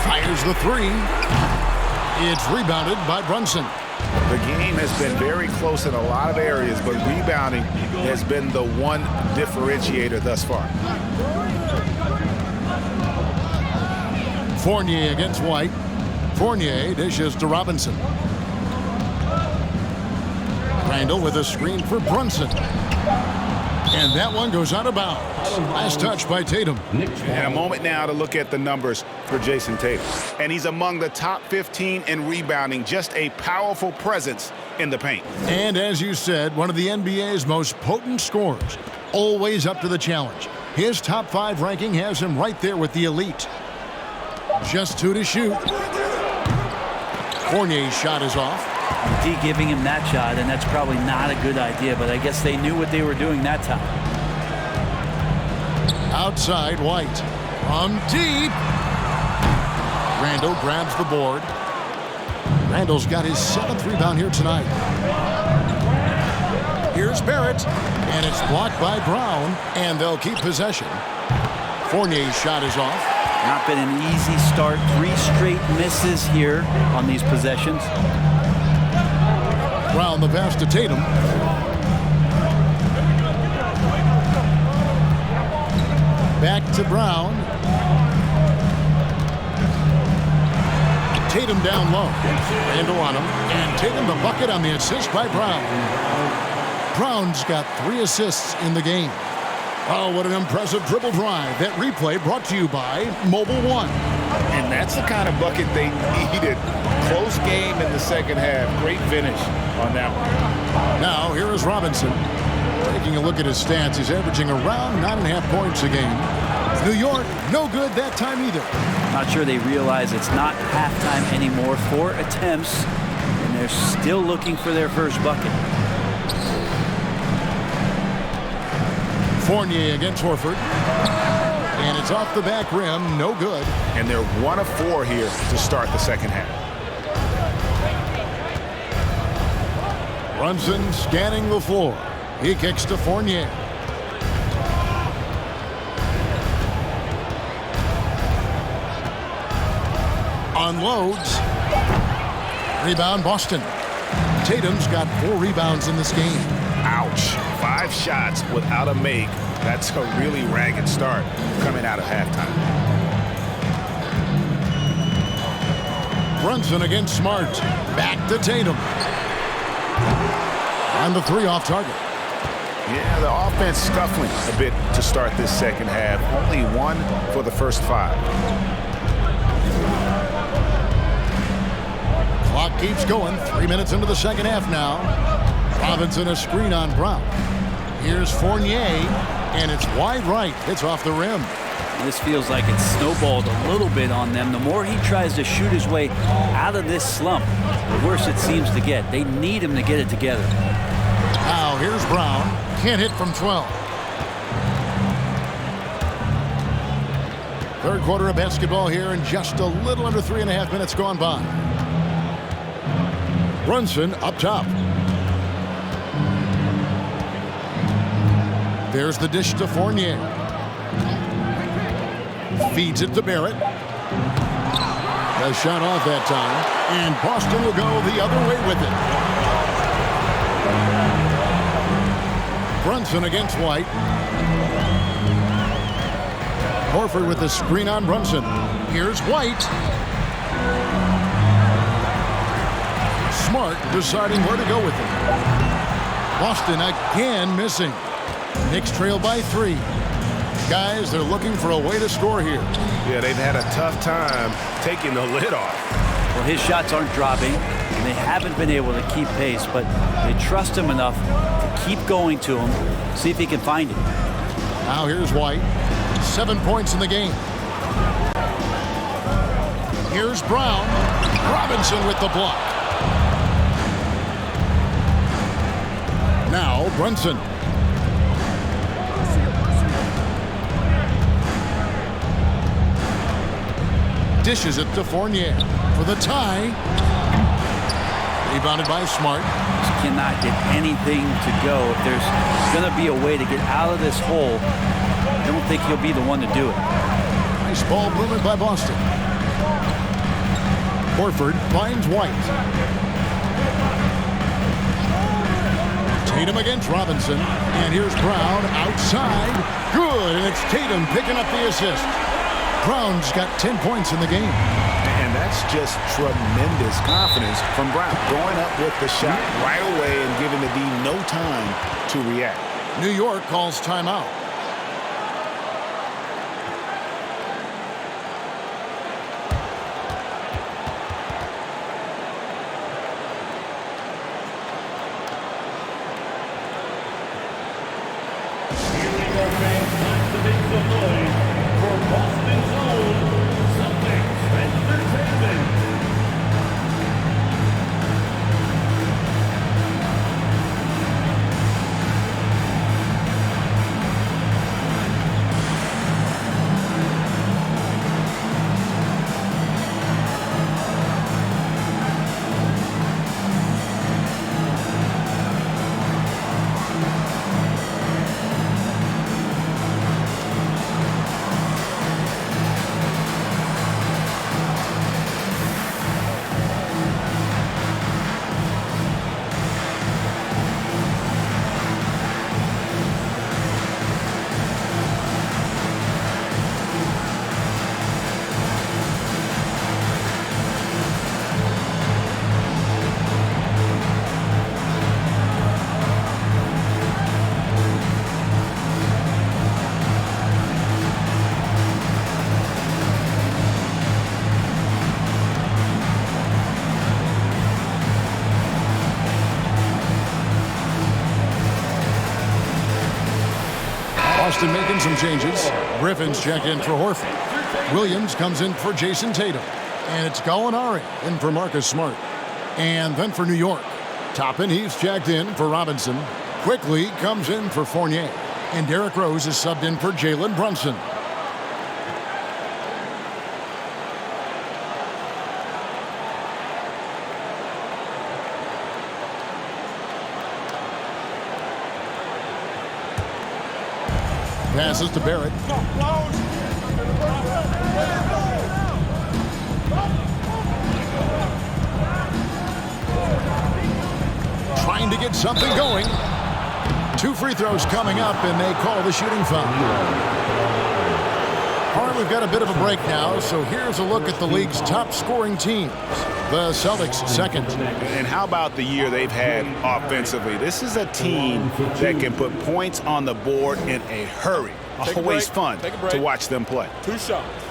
Speaker 3: fires the three. It's rebounded by Brunson.
Speaker 6: The game has been very close in a lot of areas, but rebounding has been the one differentiator thus far.
Speaker 3: Fournier against White. Fournier dishes to Robinson. Randall with a screen for Brunson. And that one goes out of bounds. Last touch by Tatum.
Speaker 6: And a moment now to look at the numbers for Jason Tatum. And he's among the top 15 in rebounding, just a powerful presence in the paint.
Speaker 3: And as you said, one of the NBA's most potent scorers. Always up to the challenge. His top 5 ranking has him right there with the elite. Just 2 to shoot. Fournier's shot is off.
Speaker 7: D giving him that shot, and that's probably not a good idea, but I guess they knew what they were doing that time.
Speaker 3: Outside White. From deep. Randall grabs the board. Randall's got his 7th rebound here tonight. Here's Barrett, and it's blocked by Brown, and they'll keep possession. Fournier's shot is off.
Speaker 7: Not been an easy start. 3 straight misses here on these possessions.
Speaker 3: Brown the pass to Tatum. Back to Brown. Tatum down low. Randall on him. And Tatum the bucket on the assist by Brown. Brown's got 3 assists in the game. Oh, what an impressive dribble drive. That replay brought to you by Mobile One.
Speaker 6: And that's the kind of bucket they needed. Close game in the second half. Great finish on that one.
Speaker 3: Now, here is Robinson. Taking a look at his stats, he's averaging around 9.5 points a game. New York, no good that time either.
Speaker 7: Not sure they realize it's not halftime anymore. 4 attempts, and they're still looking for their first bucket.
Speaker 3: Fournier against Horford. And it's off the back rim, no good.
Speaker 6: And they're 1 of 4 here to start the second half.
Speaker 3: Brunson scanning the floor. He kicks to Fournier. Unloads. Rebound Boston. Tatum's got 4 rebounds in this game.
Speaker 5: Ouch. 5 shots without a make. That's a really ragged start coming out of halftime.
Speaker 3: Brunson against Smart. Back to Tatum. And the 3 off target.
Speaker 5: Yeah, the offense scuffling a bit to start this second half. Only 1 for the first 5.
Speaker 3: Clock keeps going. 3 minutes into the second half now. Robinson a screen on Brown. Here's Fournier, and it's wide right. It's off the rim.
Speaker 7: This feels like it's snowballed a little bit on them. The more he tries to shoot his way out of this slump, the worse it seems to get. They need him to get it together.
Speaker 3: Now here's Brown. Can't hit from 12. Third quarter of basketball here, and just a little under 3.5 minutes gone by. Brunson up top. There's the dish to Fournier. Feeds it to Barrett. A shot off that time. And Boston will go the other way with it. Brunson against White. Horford with the screen on Brunson. Here's White. Smart deciding where to go with it. Boston again missing. Knicks trail by 3. Guys, they're looking for a way to score here.
Speaker 5: Yeah, they've had a tough time taking the lid off.
Speaker 7: Well, his shots aren't dropping, and they haven't been able to keep pace, but they trust him enough to keep going to him, see if he can find it.
Speaker 3: Now here's White. 7 points in the game. Here's Brown. Robinson with the block. Now Brunson. Dishes it to Fournier for the tie. Rebounded by Smart.
Speaker 7: Just cannot get anything to go. If there's going to be a way to get out of this hole, I don't think he'll be the one to do it.
Speaker 3: Nice ball movement by Boston. Horford finds White. Tatum against Robinson. And here's Brown outside. Good, and it's Tatum picking up the assist. Brown's got 10 points in the game.
Speaker 5: And that's just tremendous confidence from Brown. Going up with the shot right away and giving the D no time to react.
Speaker 3: New York calls timeout. Boston making some changes. Griffin's checked in for Horford. Williams comes in for Jason Tatum. And it's Gallinari in for Marcus Smart. And then for New York, Toppin, he's checked in for Robinson. Quickly comes in for Fournier. And Derrick Rose is subbed in for Jalen Brunson. Passes to Barrett. Trying to get something going. 2 free throws coming up, and they call the shooting foul. All right, we've got a bit of a break now, so here's a look at the league's top scoring teams. The Celtics second.
Speaker 6: And how about the year they've had offensively? This is a team that can put points on the board in a hurry. Always fun to watch them play.
Speaker 8: 2 shots.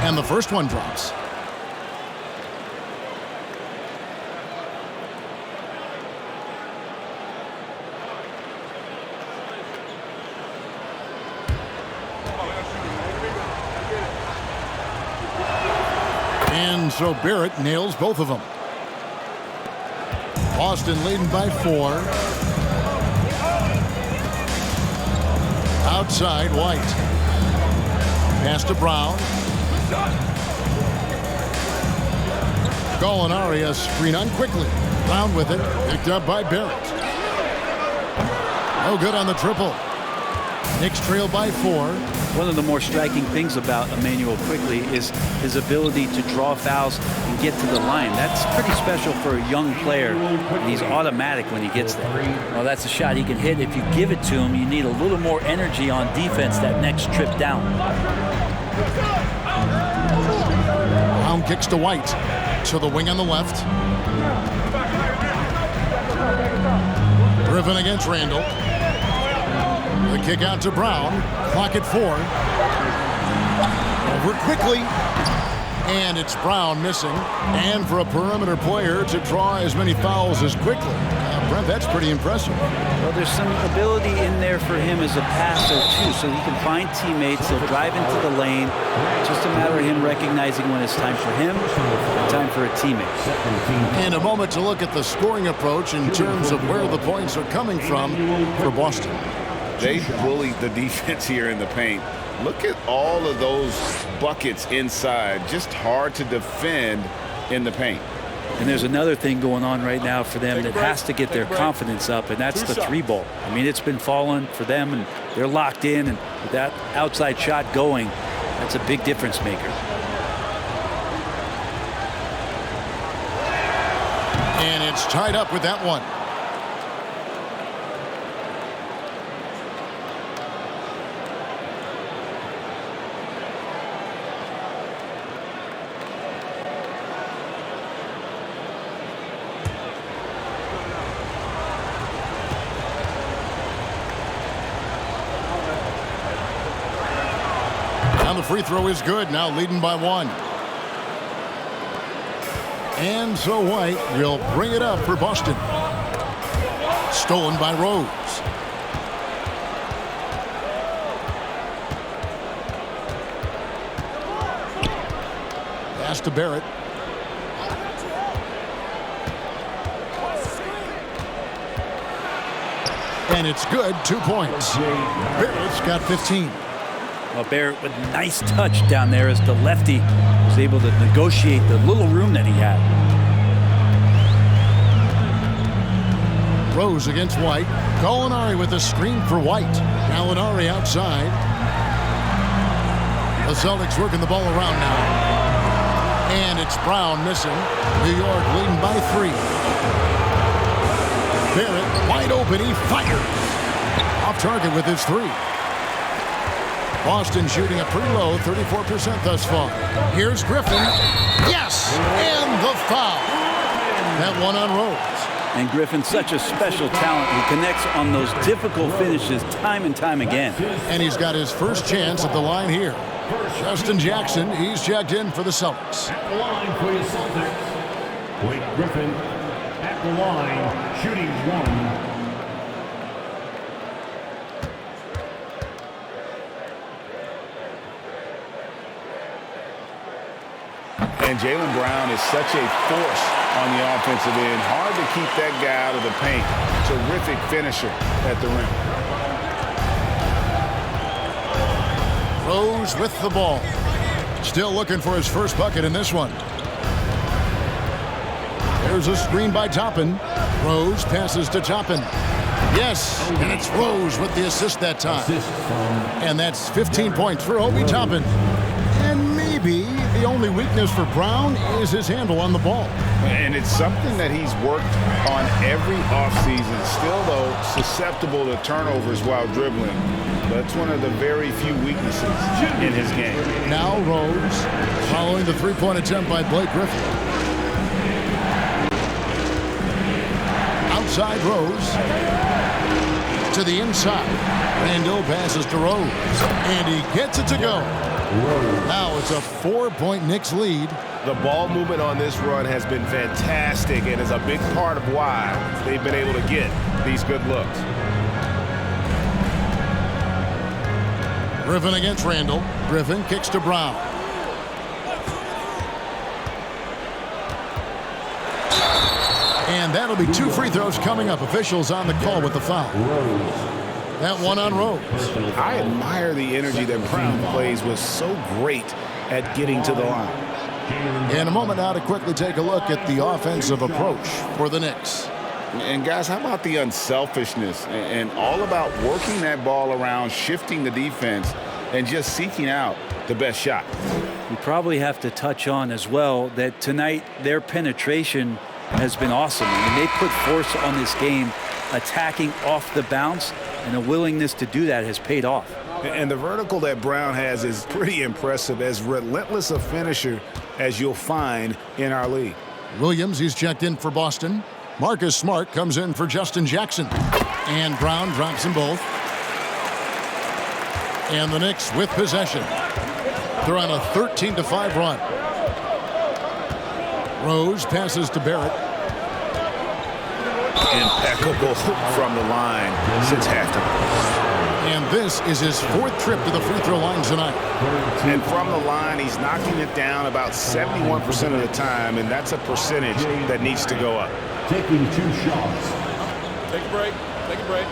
Speaker 3: And the first one drops. And so Barrett nails both of them. Boston leading by 4. Outside, White. Pass to Brown. Gallinari, a screen on quickly. Brown with it. Picked up by Barrett. No good on the triple. Knicks trail by 4.
Speaker 7: One of the more striking things about Emmanuel Quickly is his ability to draw fouls and get to the line. That's pretty special for a young player. And he's automatic when he gets there. Well, that's a shot he can hit. If you give it to him, you need a little more energy on defense that next trip down.
Speaker 3: Brown kicks to White. To the wing on the left. Griffin against Randall. The kick out to Brown. Clock at 4. Over quickly. And it's Brown missing. And for a perimeter player to draw as many fouls as Quickly. Brent, that's pretty impressive.
Speaker 7: Well, there's some ability in there for him as a passer, too, so he can find teammates. He'll drive into the lane. It's just a matter of him recognizing when it's time for him and time for a teammate.
Speaker 3: And a moment to look at the scoring approach in terms of where the points are coming from for Boston.
Speaker 6: They bullied the defense here in the paint. Look at all of those buckets inside. Just hard to defend in the paint.
Speaker 7: And there's another thing going on right now for them that has to get their confidence up, and that's the 3-ball. I mean, it's been falling for them, and they're locked in, and with that outside shot going, that's a big difference maker.
Speaker 3: And it's tied up with that one. The free throw is good, now leading by 1. And so White will bring it up for Boston. Stolen by Rose. Pass to Barrett. And it's good, 2 points. Barrett's got 15.
Speaker 7: Well, Barrett with a nice touch down there as the lefty was able to negotiate the little room that he had.
Speaker 3: Rose against White. Gallinari with a screen for White. Gallinari outside. The Celtics working the ball around now. And it's Brown missing. New York leading by 3. Barrett wide open. He fires. Off target with his 3. Boston shooting a pretty low, 34% thus far. Here's Griffin. Yes! And the foul. That one on Rose.
Speaker 7: And Griffin's such a special talent. He connects on those difficult finishes time and time again.
Speaker 3: And he's got his first chance at the line here. Justin Jackson, he's checked in for the Celtics.
Speaker 2: At the line for the Celtics, Blake Griffin at the line, shooting 1.
Speaker 6: And Jaylen Brown is such a force on the offensive end. Hard to keep that guy out of the paint. Terrific finisher at the rim.
Speaker 3: Rose with the ball. Still looking for his first bucket in this one. There's a screen by Toppin. Rose passes to Toppin. Yes, and it's Rose with the assist that time. And that's 15 points for Obi Toppin. And maybe the only weakness for Brown is his handle on the ball.
Speaker 5: And it's something that he's worked on every offseason. Still, though, susceptible to turnovers while dribbling. That's one of the very few weaknesses in his game.
Speaker 3: Now Rose, following the three-point attempt by Blake Griffin. Outside Rose. To the inside. Randall passes to Rose. And he gets it to go. Now it's a 4-point Knicks lead.
Speaker 5: The ball movement on this run has been fantastic and is a big part of why they've been able to get these good looks.
Speaker 3: Griffin against Randall. Griffin kicks to Brown. And that'll be 2 free throws coming up. Officials on the call with the foul. That one on Rose.
Speaker 5: I admire the energy that Brown plays with, so great at getting to the line.
Speaker 3: In a moment now to quickly take a look at the offensive approach for the Knicks.
Speaker 5: And guys, how about the unselfishness and all about working that ball around, shifting the defense, and just seeking out the best shot?
Speaker 7: We probably have to touch on as well that tonight their penetration has been awesome. I mean, they put force on this game, attacking off the bounce, and a willingness to do that has paid off.
Speaker 5: And the vertical that Brown has is pretty impressive, as relentless a finisher as you'll find in our league.
Speaker 3: Williams, he's checked in for Boston. Marcus Smart comes in for Justin Jackson. And Brown drops them both. And the Knicks with possession. They're on a 13-5 run. Rose passes to Barrett.
Speaker 5: Impeccable from the line since halftime.
Speaker 3: And this is his 4th trip to the free throw line tonight.
Speaker 5: And from the line, he's knocking it down about 71% of the time, and that's a percentage that needs to go up.
Speaker 2: Taking 2 shots.
Speaker 8: Take a break. Take a break.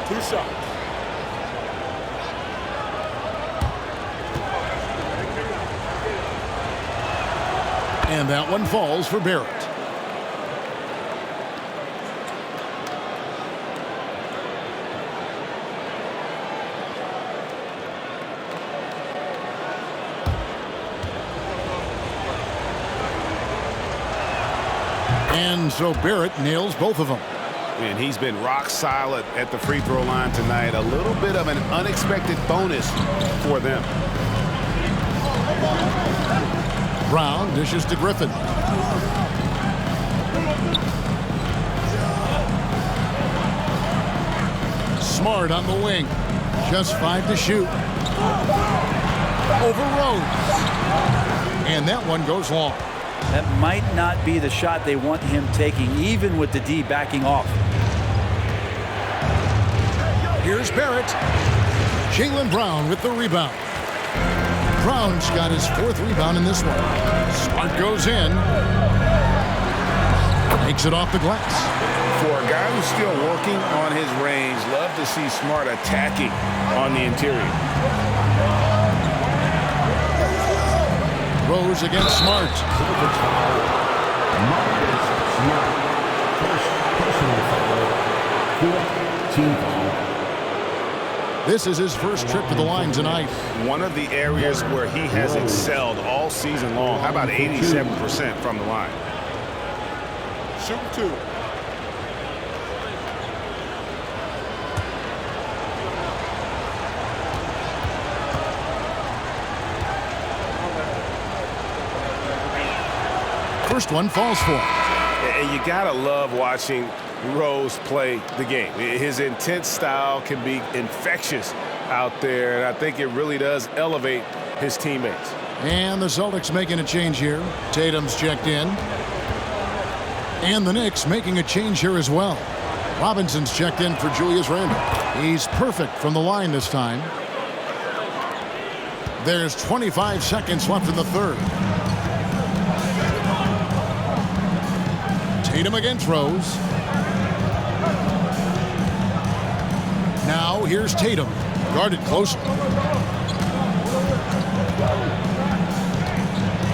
Speaker 8: 2 shots.
Speaker 3: And that one falls for Barrett. And so Barrett nails both of them.
Speaker 5: And he's been rock solid at the free throw line tonight. A little bit of an unexpected bonus for them.
Speaker 3: Brown dishes to Griffin. Smart on the wing. Just 5 to shoot. Over Rose. And that one goes long.
Speaker 7: That might not be the shot they want him taking, even with the D backing off.
Speaker 3: Here's Barrett. Jaylen Brown with the rebound. Brown's got his 4th rebound in this one. Smart goes in. Takes it off the glass.
Speaker 5: For a guy who's still working on his range, love to see Smart attacking on the interior.
Speaker 3: Rose against Smart. This is his first trip to the line tonight.
Speaker 5: One of the areas where he has excelled all season long. How about 87% from the line?
Speaker 8: Shoot 2.
Speaker 3: First one falls for him.
Speaker 5: And you gotta love watching Rose play the game. His intense style can be infectious out there, and I think it really does elevate his teammates.
Speaker 3: And the Celtics making a change here. Tatum's checked in. And the Knicks making a change here as well. Robinson's checked in for Julius Randle. He's perfect from the line this time. There's 25 seconds left in the 3rd. Tatum against Rose. Now here's Tatum. Guarded closely.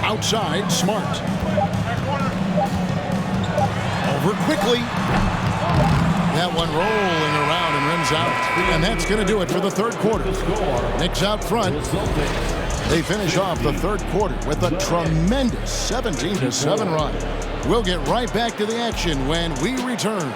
Speaker 3: Outside, Smart. Over quickly. That one rolling around and rims out. And that's going to do it for the third quarter. Knicks out front. They finish off the third quarter with a tremendous 17-7 run. We'll get right back to the action when we return.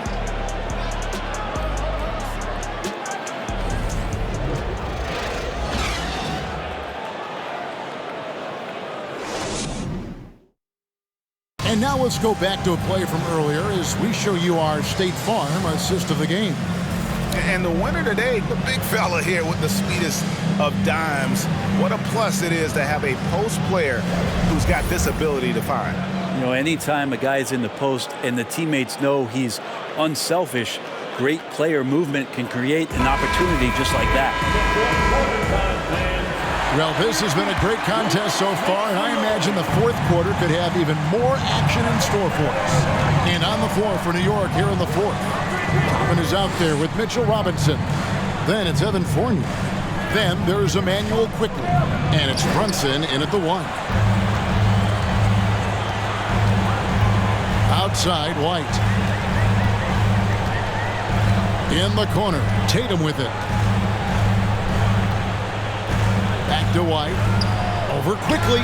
Speaker 3: And now let's go back to a play from earlier as we show you our State Farm assist of the game.
Speaker 6: And the winner today, the big fella here with the sweetest of dimes. What a plus it is to have a post player who's got this ability to find.
Speaker 7: You know, anytime a guy's in the post and the teammates know he's unselfish, great player movement can create an opportunity just like that.
Speaker 3: Well, this has been a great contest so far, and I imagine the fourth quarter could have even more action in store for us. And on the floor for New York here in the fourth. Toppin is out there with Mitchell Robinson. Then it's Evan Fournier. Then there's Emmanuel Quickly. And it's Brunson in at the one. Outside, White. In the corner, Tatum with it. Back to White. Over quickly.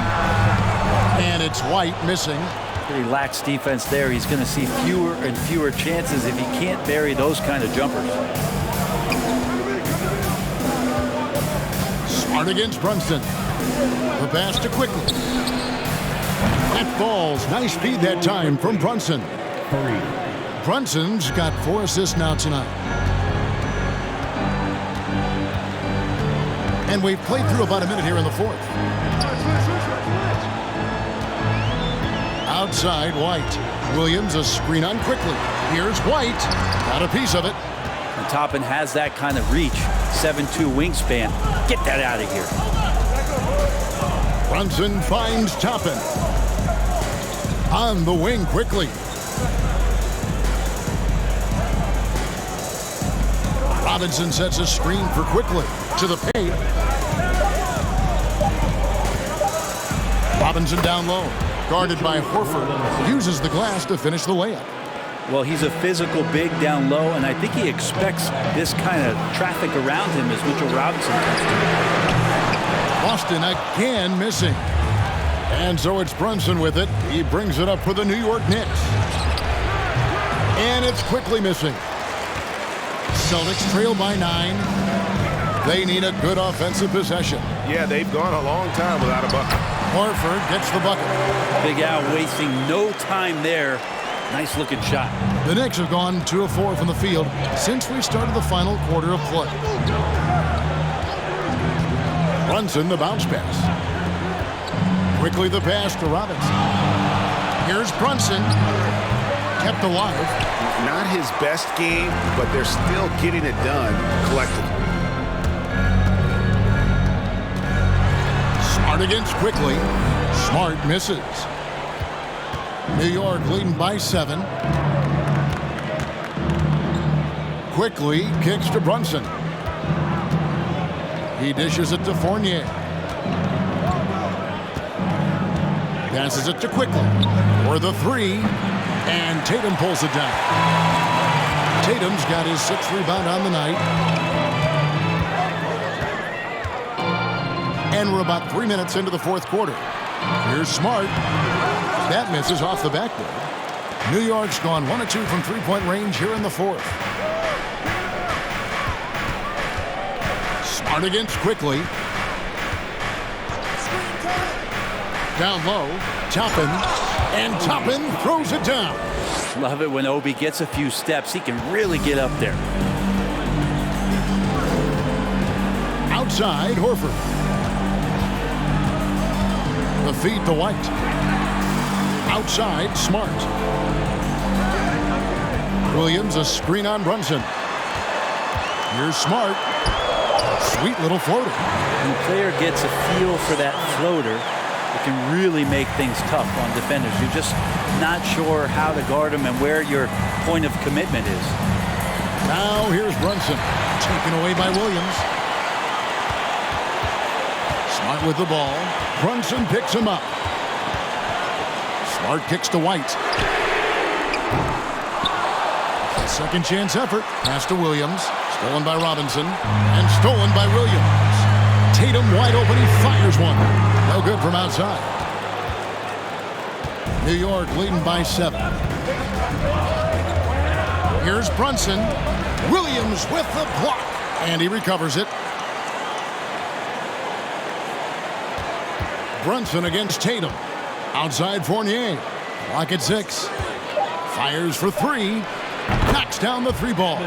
Speaker 3: And it's White missing.
Speaker 7: Pretty lax defense there. He's going to see fewer and fewer chances if he can't bury those kind of jumpers.
Speaker 3: Smart against Brunson. The pass to Quickly. That falls. Nice speed that time from Brunson. Brunson's got 4 assists now tonight. And we've played through about a minute here in the fourth. Outside, White. Williams, a screen on Quickly. Here's White. Got a piece of it.
Speaker 7: And Toppin has that kind of reach. 7'2" wingspan. Get that out of here.
Speaker 3: Brunson finds Toppin. On the wing quickly. Robinson sets a screen for Quickly. To the paint. Robinson down low. Guarded by Horford. Uses the glass to finish the layup.
Speaker 7: Well, he's a physical big down low, and I think he expects this kind of traffic around him as Mitchell Robinson comes to.
Speaker 3: Boston again missing. And so it's Brunson with it. He brings it up for the New York Knicks. And it's Quickly missing. Celtics trail by 9. They need a good offensive possession.
Speaker 5: Yeah, they've gone a long time without a bucket.
Speaker 3: Horford gets the bucket.
Speaker 7: Big Al wasting no time there. Nice looking shot.
Speaker 3: The Knicks have gone 2 of 4 from the field since we started the final quarter of play. Brunson, the bounce pass. Quickly the pass to Robinson. Here's Brunson. Kept alive.
Speaker 5: Not his best game, but they're still getting it done collectively.
Speaker 3: Smart against Quickly. Smart misses. New York leading by 7. Quickly kicks to Brunson. He dishes it to Fournier. Passes it to Quickly for the 3. And Tatum pulls it down. Tatum's got his 6th rebound on the night. And we're about 3 minutes into the fourth quarter. Here's Smart. That misses off the backboard. New York's gone 1 of 2 from three-point range here in the fourth. Smart against Quickly. Down low, Toppin. And Toppin throws it down.
Speaker 7: Love it when Obi gets a few steps. He can really get up there.
Speaker 3: Outside, Horford. The feed to White. Outside, Smart. Williams, a screen on Brunson. Here's Smart. Sweet little floater.
Speaker 7: When the player gets a feel for that floater, it can really make things tough on defenders. You're just not sure how to guard them and where your point of commitment is.
Speaker 3: Now here's Brunson. Taken away by Williams. Smart with the ball. Brunson picks him up. Smart kicks to White. Second chance effort. Pass to Williams. Stolen by Robinson. And stolen by Williams. Tatum wide open. He fires one. No good from outside. New York leading by 7. Here's Brunson. Williams with the block. And he recovers it. Brunson against Tatum. Outside Fournier. Clock at 6. Fires for 3. Knocks down the 3 ball.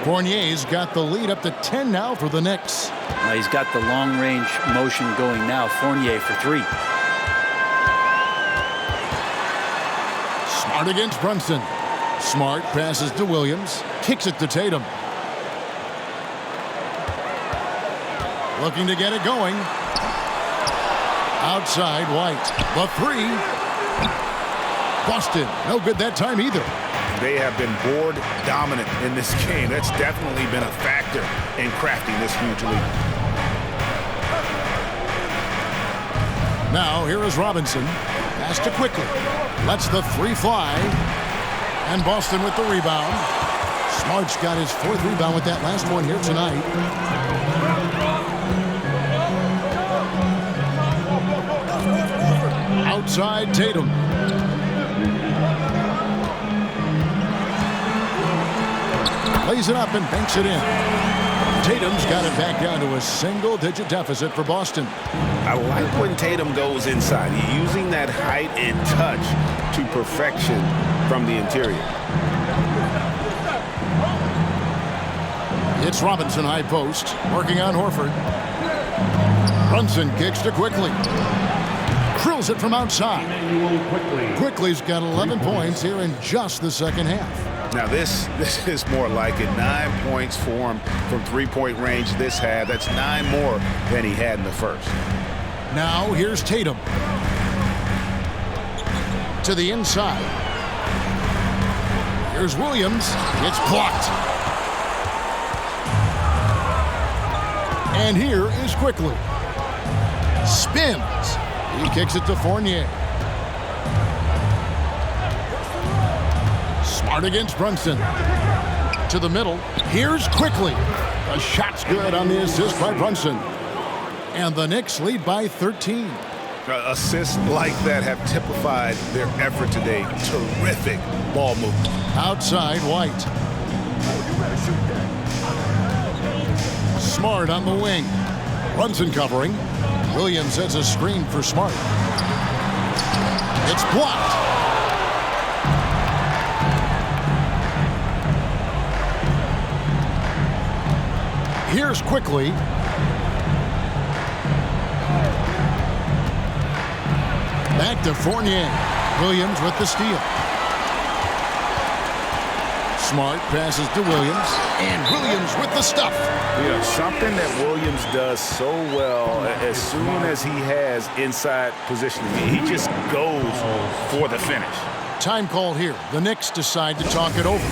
Speaker 3: Fournier's got the lead up to 10 now for the Knicks.
Speaker 7: He's got the long-range motion going now. Fournier for 3.
Speaker 3: Smart against Brunson. Smart passes to Williams. Kicks it to Tatum. Looking to get it going. Outside White. The 3. Busted. No good that time either.
Speaker 6: They have been board dominant in this game. That's definitely been a factor in crafting this huge lead.
Speaker 3: Now here is Robinson. Pass to Quickly. Lets the 3 fly. And Boston with the rebound. Smart's got his 4th rebound with that last one here tonight. Outside Tatum. Lays it up and banks it in. Tatum's got it back down to a single-digit deficit for Boston.
Speaker 5: I like when Tatum goes inside. He's using that height and touch to perfection from the interior.
Speaker 3: It's Robinson high post, working on Horford. Brunson kicks to Quickly. Drills it from outside. Quickly's got 11 points here in just the second half.
Speaker 5: Now this is more like it. 9 points for him from 3-point range this half. That's 9 more than he had in the first.
Speaker 3: Now here's Tatum. To the inside. Here's Williams. It's blocked. And here is Quickly. Spins. He kicks it to Fournier. Smart against Brunson. To the middle. Here's Quickly. The shot's good on the assist by Brunson. And the Knicks lead by 13.
Speaker 5: Assists like that have typified their effort today. Terrific ball movement.
Speaker 3: Outside White. Smart on the wing. Brunson covering. Williams sets a screen for Smart. It's blocked. Here's Quickly. Back to Fournier. Williams with the steal. Smart passes to Williams. And Williams with the stuff.
Speaker 5: You know, something that Williams does so well, as soon as he has inside positioning, he just goes for the finish.
Speaker 3: Time call here. The Knicks decide to talk it over.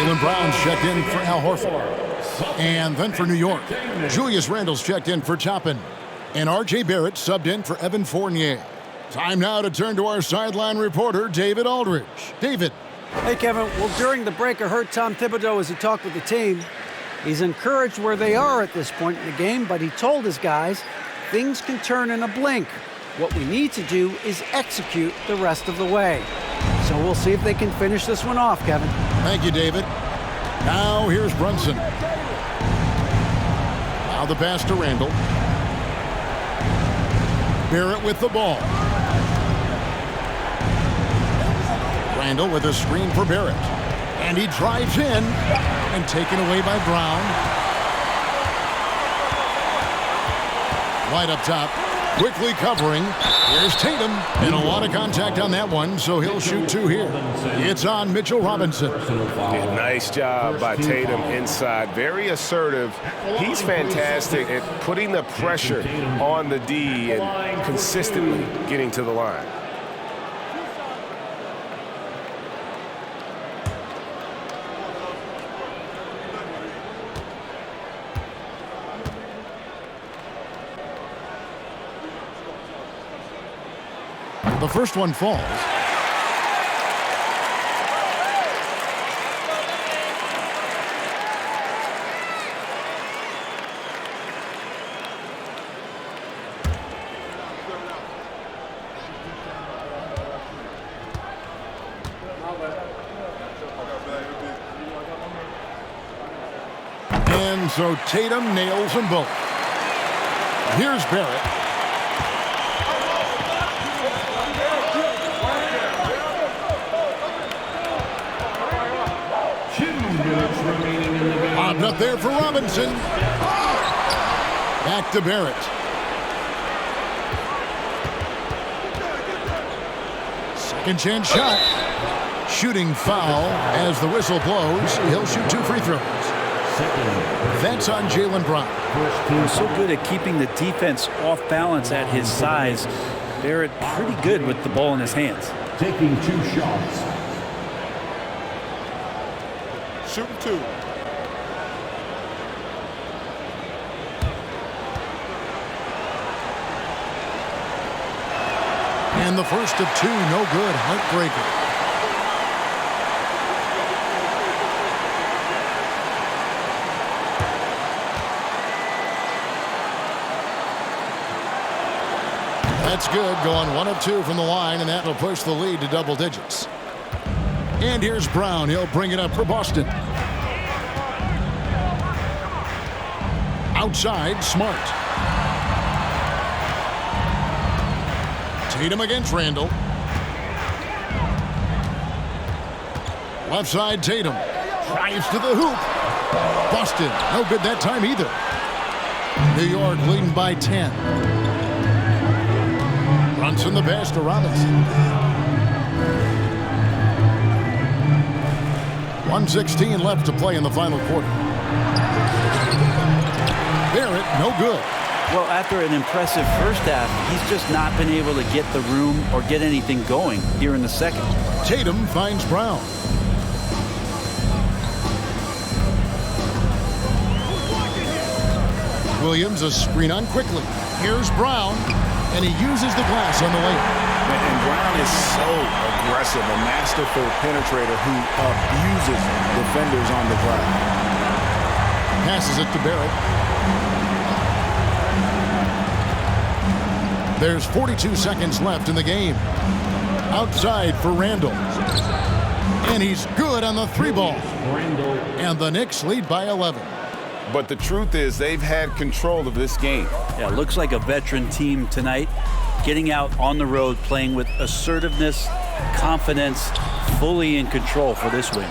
Speaker 3: Jaylen Brown's checked in for Al Horford. And then for New York, Julius Randle's checked in for Toppin. And R.J. Barrett subbed in for Evan Fournier. Time now to turn to our sideline reporter, David Aldridge. David.
Speaker 4: Hey, Kevin. Well, during the break, I heard Tom Thibodeau as he talked with the team. He's encouraged where they are at this point in the game, but he told his guys things can turn in a blink. What we need to do is execute the rest of the way. So we'll see if they can finish this one off, Kevin.
Speaker 3: Thank you, David. Now here's Brunson. Now the pass to Randall. Barrett with the ball. Randall with a screen for Barrett. And he drives in and taken away by Brown. Right up top. Quickly covering. Here's Tatum. And a lot of contact on that one, so he'll shoot 2 here. It's on Mitchell Robinson.
Speaker 5: Yeah, nice job by Tatum inside. Very assertive. He's fantastic at putting the pressure on the D and consistently getting to the line.
Speaker 3: The first one falls. And so Tatum nails them both. Here's Barrett. Bobbed up there for Robinson. Back to Barrett. Second chance shot. Shooting foul as the whistle blows. He'll shoot 2 free throws. That's on Jaylen Brown.
Speaker 7: He was so good at keeping the defense off balance at his size. Barrett pretty good with the ball in his hands.
Speaker 2: Taking 2 shots.
Speaker 6: Shooting 2.
Speaker 3: And the first of 2, no good. Heartbreaker. That's good. Going 1 of 2 from the line, and that'll push the lead to double digits. And here's Brown. He'll bring it up for Boston. Outside, Smart. Tatum against Randall. Left side, Tatum. Drives to the hoop. Boston, no good that time either. New York leading by 10. Brunson the pass to Robinson. 1:16 left to play in the final quarter. Barrett, no good.
Speaker 7: Well, after an impressive first half, he's just not been able to get the room or get anything going here in the second.
Speaker 3: Tatum finds Brown. Williams a screen on quickly. Here's Brown, and he uses the glass on the lane.
Speaker 6: And Brown is so aggressive, a masterful penetrator who abuses defenders on the glass.
Speaker 3: Passes it to Barrett. There's 42 seconds left in the game. Outside for Randall. And he's good on the 3 ball. And the Knicks lead by 11.
Speaker 6: But the truth is they've had control of this game.
Speaker 7: Yeah, looks like a veteran team tonight. Getting out on the road, playing with assertiveness, confidence, fully in control for this win.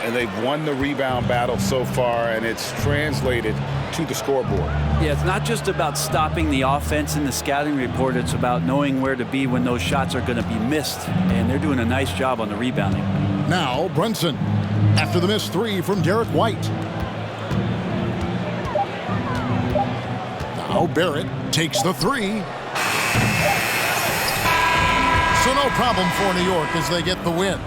Speaker 6: And they've won the rebound battle so far, and it's translated to the scoreboard.
Speaker 7: Yeah, it's not just about stopping the offense in the scouting report. It's about knowing where to be when those shots are going to be missed. And they're doing a nice job on the rebounding.
Speaker 3: Now Brunson after the missed 3 from Derek White. Now Barrett takes the 3. So no problem for New York as they get the win.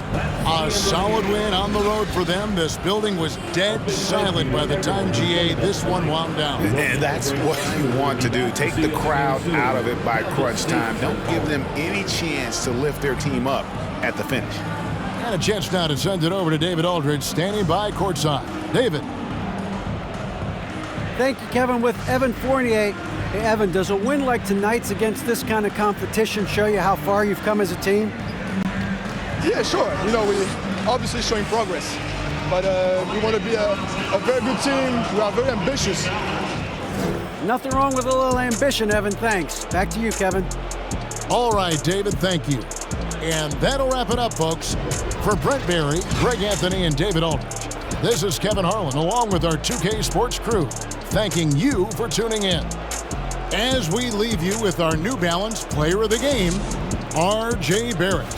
Speaker 3: A solid win on the road for them. This building was dead silent by the time GA this one wound down.
Speaker 6: And that's what you want to do. Take the crowd out of it by crunch time. Don't give them any chance to lift their team up at the finish.
Speaker 3: And a chance now to send it over to David Aldridge, standing by courtside. David.
Speaker 4: Thank you, Kevin. With Evan Fournier. Hey, Evan, does a win like tonight's against this kind of competition show you how far you've come as a team?
Speaker 12: Yeah, sure. You know, we're obviously showing progress. But we want to be a very good team. We are very ambitious.
Speaker 4: Nothing wrong with a little ambition, Evan. Thanks. Back to you, Kevin.
Speaker 3: All right, David, thank you. And that'll wrap it up, folks. For Brent Barry, Greg Anthony, and David Aldridge, this is Kevin Harlan, along with our 2K Sports crew, thanking you for tuning in. As we leave you with our New Balance Player of the Game, R.J. Barrett.